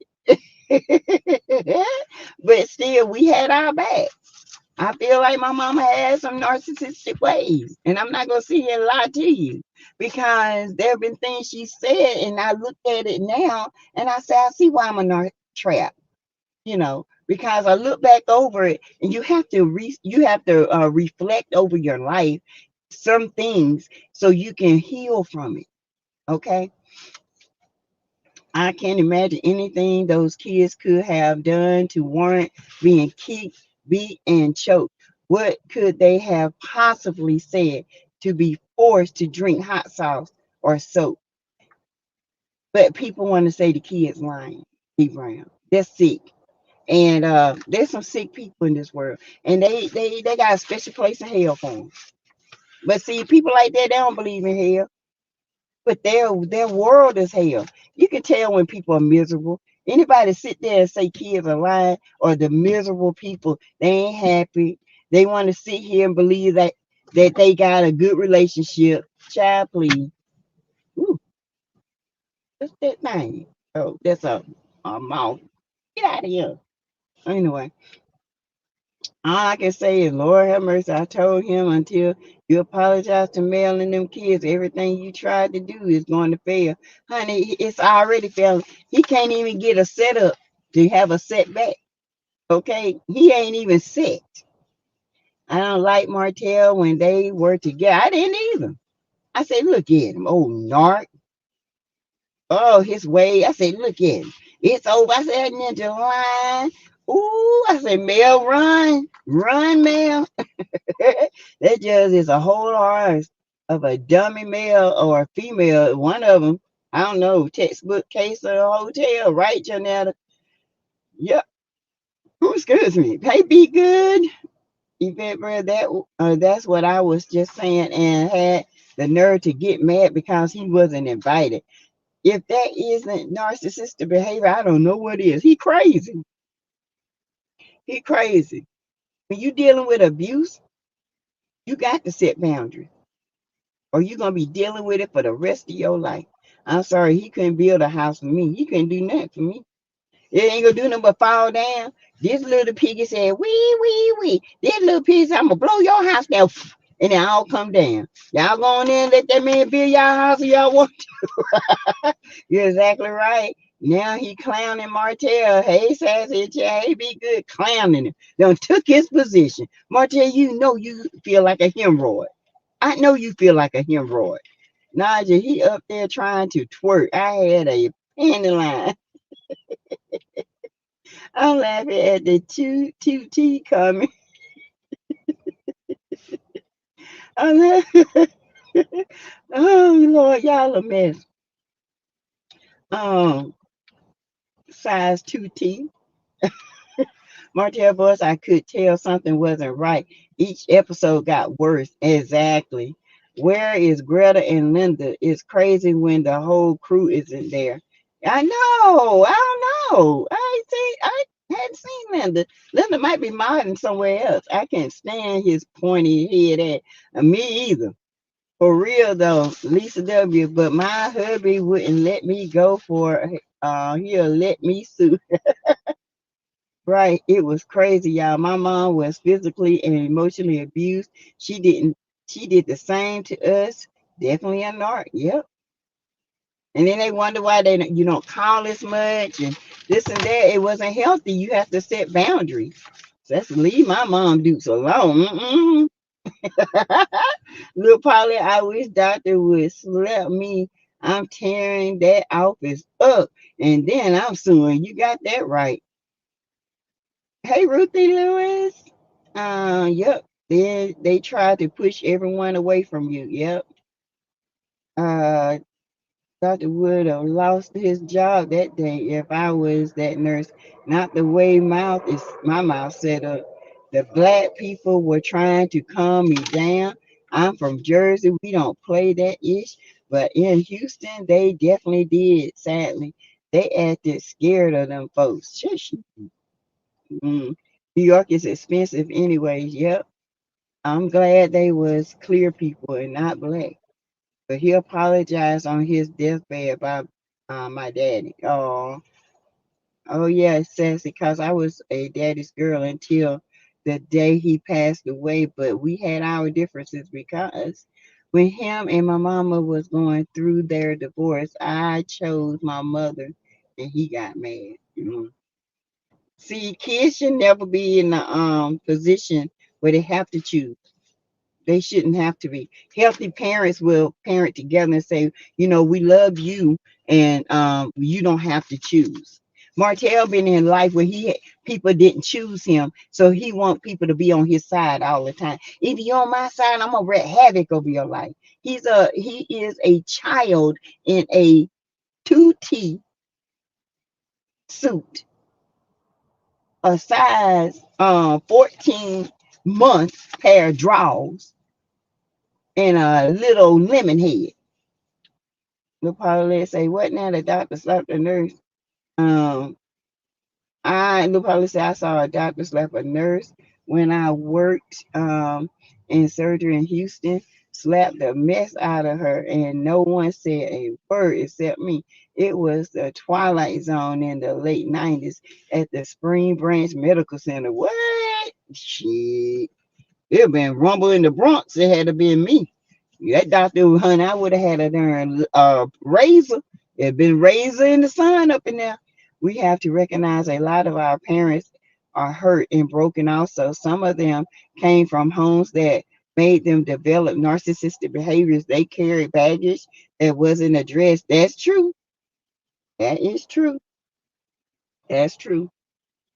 But still, we had our back. I feel like my mama had some narcissistic ways, and I'm not gonna sit here and lie to you, because there have been things she said, and I look at it now, and I say, I see why I'm a narc trap. You know, because I look back over it, and you have to reflect over your life, some things, so you can heal from it. Okay, I can't imagine anything those kids could have done to warrant being kicked, beat, and choked. What could they have possibly said to be forced to drink hot sauce or soap? But people want to say the kids lying. Deep Brown, they're sick. And there's some sick people in this world, and they got a special place in hell for them. But see, people like that, they don't believe in hell, but their world is hell. You can tell when people are miserable. Anybody sit there and say kids are lying, or the miserable people, they ain't happy. They want to sit here and believe that they got a good relationship. Child, please. Ooh, what's that thing? Oh, that's a mouth. Get out of here. Anyway, all I can say is, Lord have mercy. I told him, until you apologize to Mel and them kids, everything you tried to do is going to fail. Honey, it's already failing. He can't even get a setup to have a setback. Okay? He ain't even set. I don't like Martel when they were together. I didn't either. I said, look at him, old narc. Oh, his way. I said, look at him. It's over. I said, ninja line. Ooh, I said, Mel, run. Run, Mel. That just is a whole lot of a dummy male or a female. One of them, I don't know, textbook case of a hotel, right, Janetta? Yep. Who excuse me? Hey, be good. Yvette, bro, that's what I was just saying, and had the nerve to get mad because he wasn't invited. If that isn't narcissistic behavior, I don't know what is. He crazy. He crazy. When you dealing with abuse, you got to set boundaries, or you're gonna be dealing with it for the rest of your life. I'm sorry, he couldn't build a house for me. He couldn't do nothing for me. It ain't gonna do nothing but fall down. This little piggy said, wee, wee, wee. This little piggy said, I'm gonna blow your house down. And it all come down. Y'all go on in and let that man build y'all house if y'all want to. You're exactly right. Now he clowning Martel. Hey, Sassy, hey, be good, clowning him. Done took his position. Martel, you know you feel like a hemorrhoid. I know you feel like a hemorrhoid. Naja, he up there trying to twerk. I had a panty line. I'm laughing at the two T coming. I'm laughing. Oh Lord, y'all a mess. Um, size 2T. Martell voice, I could tell something wasn't right. Each episode got worse. Exactly. Where is Greta and Linda? It's crazy when the whole crew isn't there. I know. I don't know. I hadn't seen Linda. Linda might be modding somewhere else. I can't stand his pointy head me either. For real though, Lisa W. But my hubby wouldn't let me go for he'll let me sue. Right. It was crazy, y'all. My mom was physically and emotionally abused. She did the same to us. Definitely a narc. Yep. And then they wonder why you don't call as much and this and that. It wasn't healthy. You have to set boundaries. So that's leave my mom dukes alone. Little Polly, I wish doctor would slap me. I'm tearing that office up. And then I'm suing. You got that right. Hey, Ruthie Lewis. Yep. They tried to push everyone away from you. Yep. Uh, Dr. would have lost his job that day if I was that nurse. Not the way my mouth set up. The black people were trying to calm me down. I'm from Jersey. We don't play that ish. But in Houston, they definitely did, sadly. They acted scared of them folks. Shush. Mm. New York is expensive anyways. Yep. I'm glad they was clear people and not black. But he apologized on his deathbed about my daddy. Oh yeah, sassy, because I was a daddy's girl until the day he passed away. But we had our differences because when him and my mama was going through their divorce, I chose my mother and he got mad. See, kids should never be in the position where they have to choose. They shouldn't have to be. Healthy parents will parent together and say, you know, we love you, and you don't have to choose. Martel been in life where people didn't choose him, so he want people to be on his side all the time. If you're on my side, I'm gonna wreak havoc over your life. He is a child in a 2T suit, a size 14 month pair of drawers, and a little lemon head. They'll probably say, what now? The doctor slapped the nurse. Um, they'll probably say, I saw a doctor slap a nurse when I worked in surgery in Houston, slapped the mess out of her, and no one said a word except me. It was the Twilight Zone in the late 90s at the Spring Branch Medical Center. What? Shit. It been rumble in the Bronx. It had to be me. That doctor, honey, I would have had a darn razor. It been razor in the sun up in there. We have to recognize a lot of our parents are hurt and broken also. Some of them came from homes that made them develop narcissistic behaviors. They carried baggage that wasn't addressed. That's true. That is true. That's true.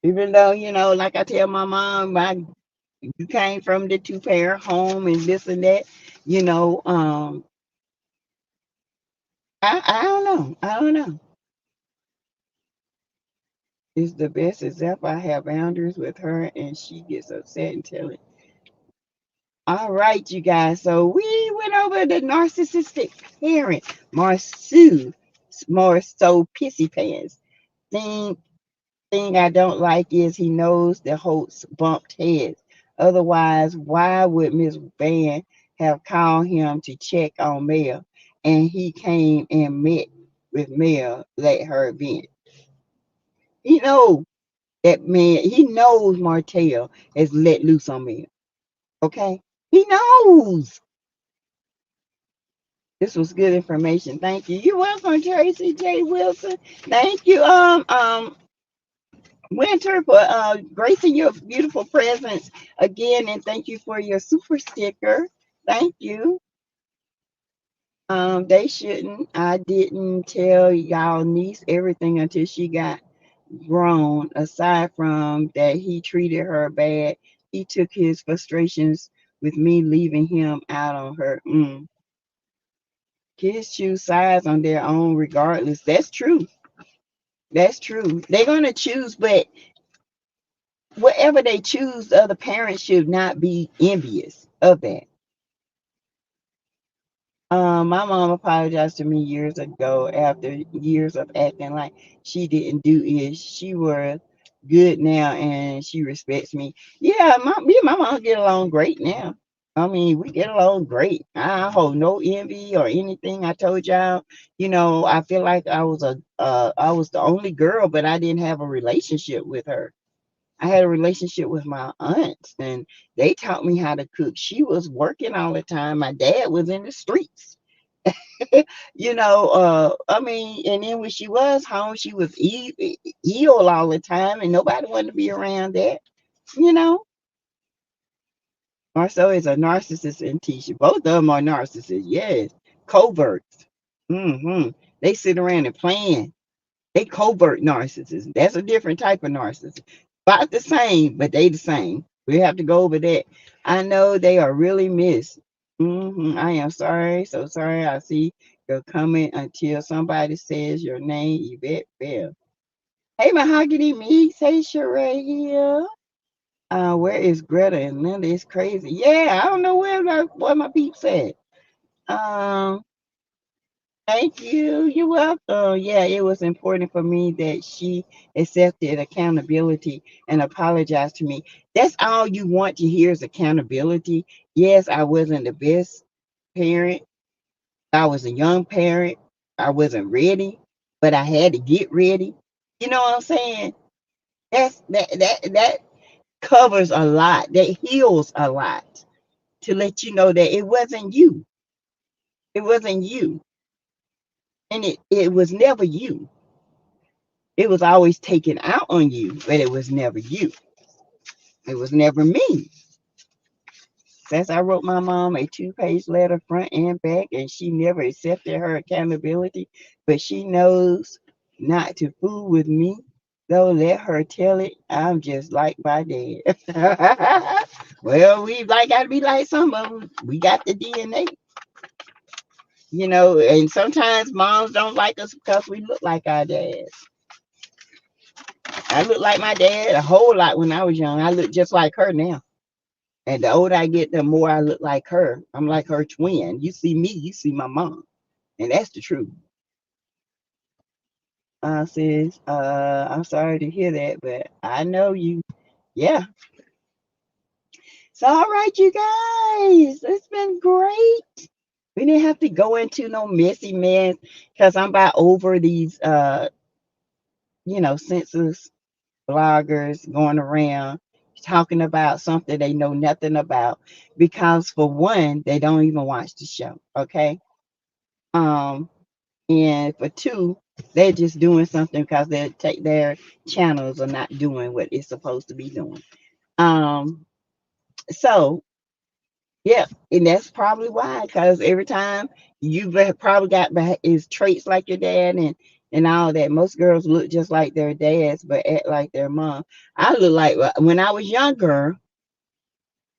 Even though, you know, like I tell my mom, you came from the two-parent home and this and that, you know, I don't know. I don't know. It's the best example. I have boundaries with her and she gets upset and tell it. All right, you guys. So we went over the narcissistic parent, Marsu, more so pissy pants. Thing thing I don't like is he knows the hosts bumped heads. Otherwise, why would Miss Van have called him to check on Mel? And he came and met with Mel, let her vent. He knows that man, he knows Martel is let loose on Mel. Okay? He knows. This was good information. Thank you. You're welcome, Tracy J. Wilson. Thank you. Winter, for gracing your beautiful presence again, and thank you for your super sticker. Thank you. They shouldn't. I didn't tell y'all niece everything until she got grown. Aside from that, he treated her bad. He took his frustrations with me leaving him out on her. Kids choose sides on their own regardless. That's true. That's true. They're gonna choose, but whatever they choose, the other parents should not be envious of that. My mom apologized to me years ago after years of acting like she didn't do it. She was good now and she respects me. Yeah, me and my mom get along great now. I mean, we get along great. I hold no envy or anything. I told y'all, you know, I feel like I was the only girl, but I didn't have a relationship with her. I had a relationship with my aunts, and they taught me how to cook. She was working all the time. My dad was in the streets. You know, I mean, and then when she was home, she was ill all the time, and nobody wanted to be around that. You know, Marcel is a narcissist and teacher. Both of them are narcissists. Yes, coverts. They sit around and plan. They covert narcissists. That's a different type of narcissist. About the same, but they the same. We have to go over that. I know they are really missed. I am sorry, so sorry. I see your comment until somebody says your name, Yvette Bell. Hey, Mahogany Me, say Sheree here. Where is Greta and Linda? It's crazy. Yeah, I don't know where my peeps at. Um, Thank you. You're welcome. Yeah, it was important for me that she accepted accountability and apologized to me. That's all you want to hear is accountability. Yes, I wasn't the best parent. I was a young parent. I wasn't ready, but I had to get ready. You know what I'm saying? That covers a lot. That heals a lot to let you know that it wasn't you. It wasn't you. And it was never you. It was always taken out on you, but it was never you. It was never me. Since I wrote my mom a 2-page letter front and back, and she never accepted her accountability, but she knows not to fool with me. Though let her tell it, I'm just like my dad. Well, we like gotta be like some of them. We got the DNA, and sometimes moms don't like us because we look like our dads. I look like my dad a whole lot when I was young. I look just like her now. And the older I get, the more I look like her. I'm like her twin. You see me, you see my mom. And that's the truth. Sis, I'm sorry to hear that, but I know you. Yeah. So, all right, you guys. It's been great. We didn't have to go into no messy mess because I'm about over these, census bloggers going around talking about something they know nothing about because for one, they don't even watch the show. Okay. Um, and for two, they're just doing something because their channels are not doing what it's supposed to be doing. So yeah, and that's probably why, because every time you've probably got is traits like your dad and all that. Most girls look just like their dads, but act like their mom. I look like when I was younger.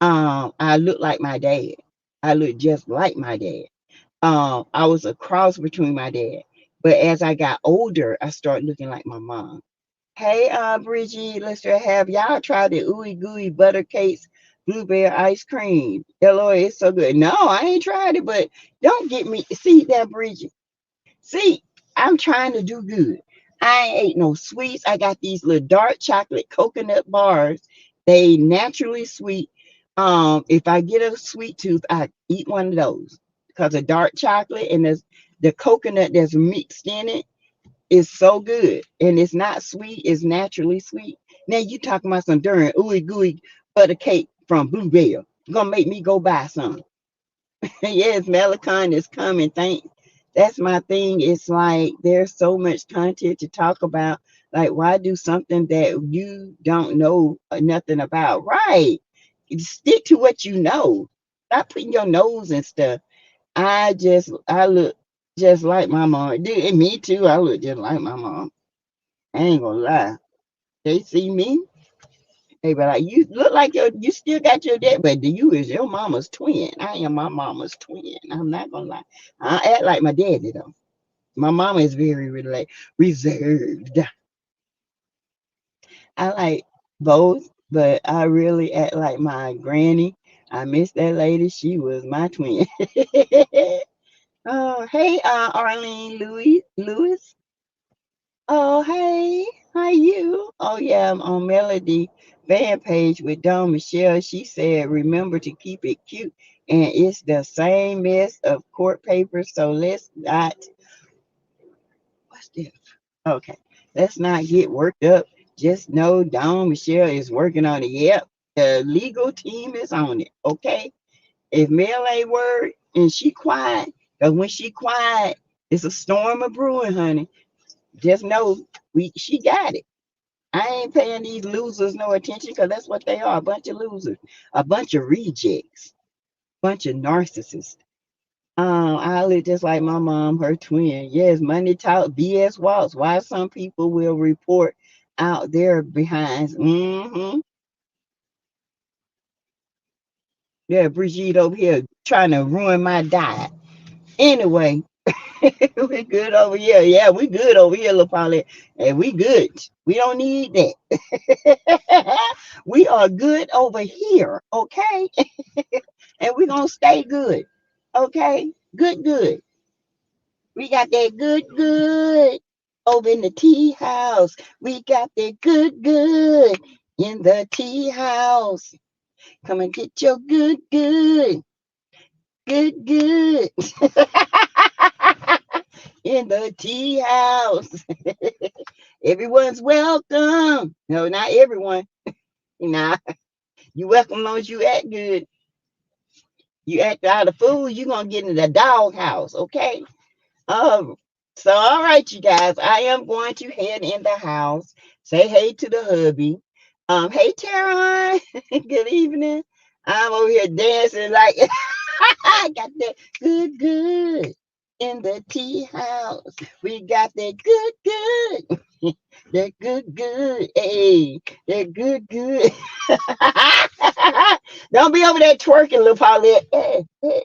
I looked like my dad. I looked just like my dad. I was a cross between my dad, but as I got older, I started looking like my mom. Hey, Bridgie, Lester, have y'all tried the ooey gooey butter cakes, blueberry ice cream? LOL, it's so good. No, I ain't tried it, but don't get me. See that, Bridgie? See, I'm trying to do good. I ain't ate no sweets. I got these little dark chocolate coconut bars. They naturally sweet. If I get a sweet tooth, I eat one of those because the dark chocolate and the coconut that's mixed in it is so good. And it's not sweet, it's naturally sweet. Now you talking about some darn ooey gooey butter cake from Bluebell. Gonna make me go buy some. Yes, MelanCon is coming. That's my thing. It's like there's so much content to talk about. Like, why do something that you don't know nothing about? Right. Stick to what you know. Stop putting your nose and stuff. I look just like my mom. Dude, and me too. I look just like my mom. I ain't gonna lie. They see me, they be like, you look like you still got your dad, but you is your mama's twin. I am my mama's twin. I'm not gonna lie. I act like my daddy though. My mama is very reserved. I like both, but I really act like my granny. I miss that lady. She was my twin. Oh, hey, Arlene Lewis. Oh, hey, how you? Oh, yeah, I'm on Melody fan page with Dawn Michelle. She said, remember to keep it cute. And it's the same mess of court papers. So let's not, what's this? Okay, let's not get worked up. Just know Dawn Michelle is working on it. Yep, the legal team is on it. Okay, if Mel ain't word and she quiet, because when she quiet, it's a storm of brewing, honey. Just know she got it. I ain't paying these losers no attention because that's what they are, a bunch of losers, a bunch of rejects, bunch of narcissists. I look just like my mom, her twin. Yes, money talk, BS walks. Why some people will report out their behinds. Yeah, Brigitte over here trying to ruin my diet. Anyway, we good over here. Yeah, we good over here, La Paulette. And we good. We don't need that. We are good over here, okay? And we're gonna stay good. Okay? Good. We got that good over in the tea house. We got that good in the tea house. Come and get your good in the tea house. Everyone's welcome. No, not everyone. Nah, you welcome as long as you act good. You act out of fool, you're gonna get in the doghouse, okay? Um, So, all right, you guys, I am going to head in the house. Say hey to the hubby. Hey, Teron. Good evening. I'm over here dancing like I got that good in the tea house. We got that good, that good. Hey, that good. Don't be over there twerking, little Paulette. Hey, hey.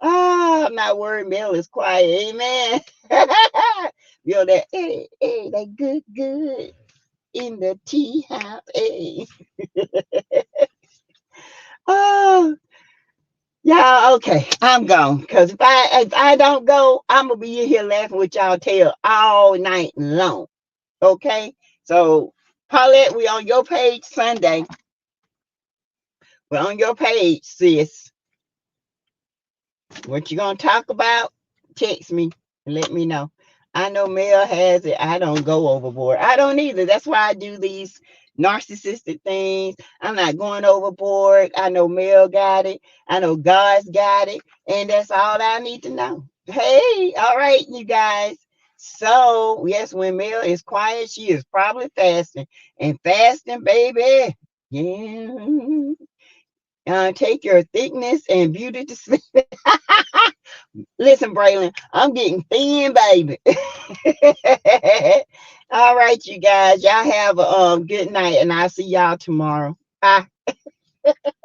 Oh, I'm not worried. Mel is quiet. Amen. Yo, that that good in the tea house. Hey. Oh, yeah. Okay, I'm gone. Cause if I don't go, I'm gonna be in here laughing with y'all tail all night long. Okay. So, Paulette, we on your page Sunday. We're on your page, sis. What you gonna talk about? Text me and let me know. I know Mel has it. I don't go overboard. I don't either. That's why I do these narcissistic things. I'm not going overboard. I know Mel got it. I know God's got it. And that's all I need to know. Hey, all right, you guys. So, yes, when Mel is quiet, she is probably fasting. And fasting, baby. Yeah. Take your thickness and beauty to sleep. Listen, Braylon, I'm getting thin, baby. All right, you guys. Y'all have a good night, and I'll see y'all tomorrow. Bye.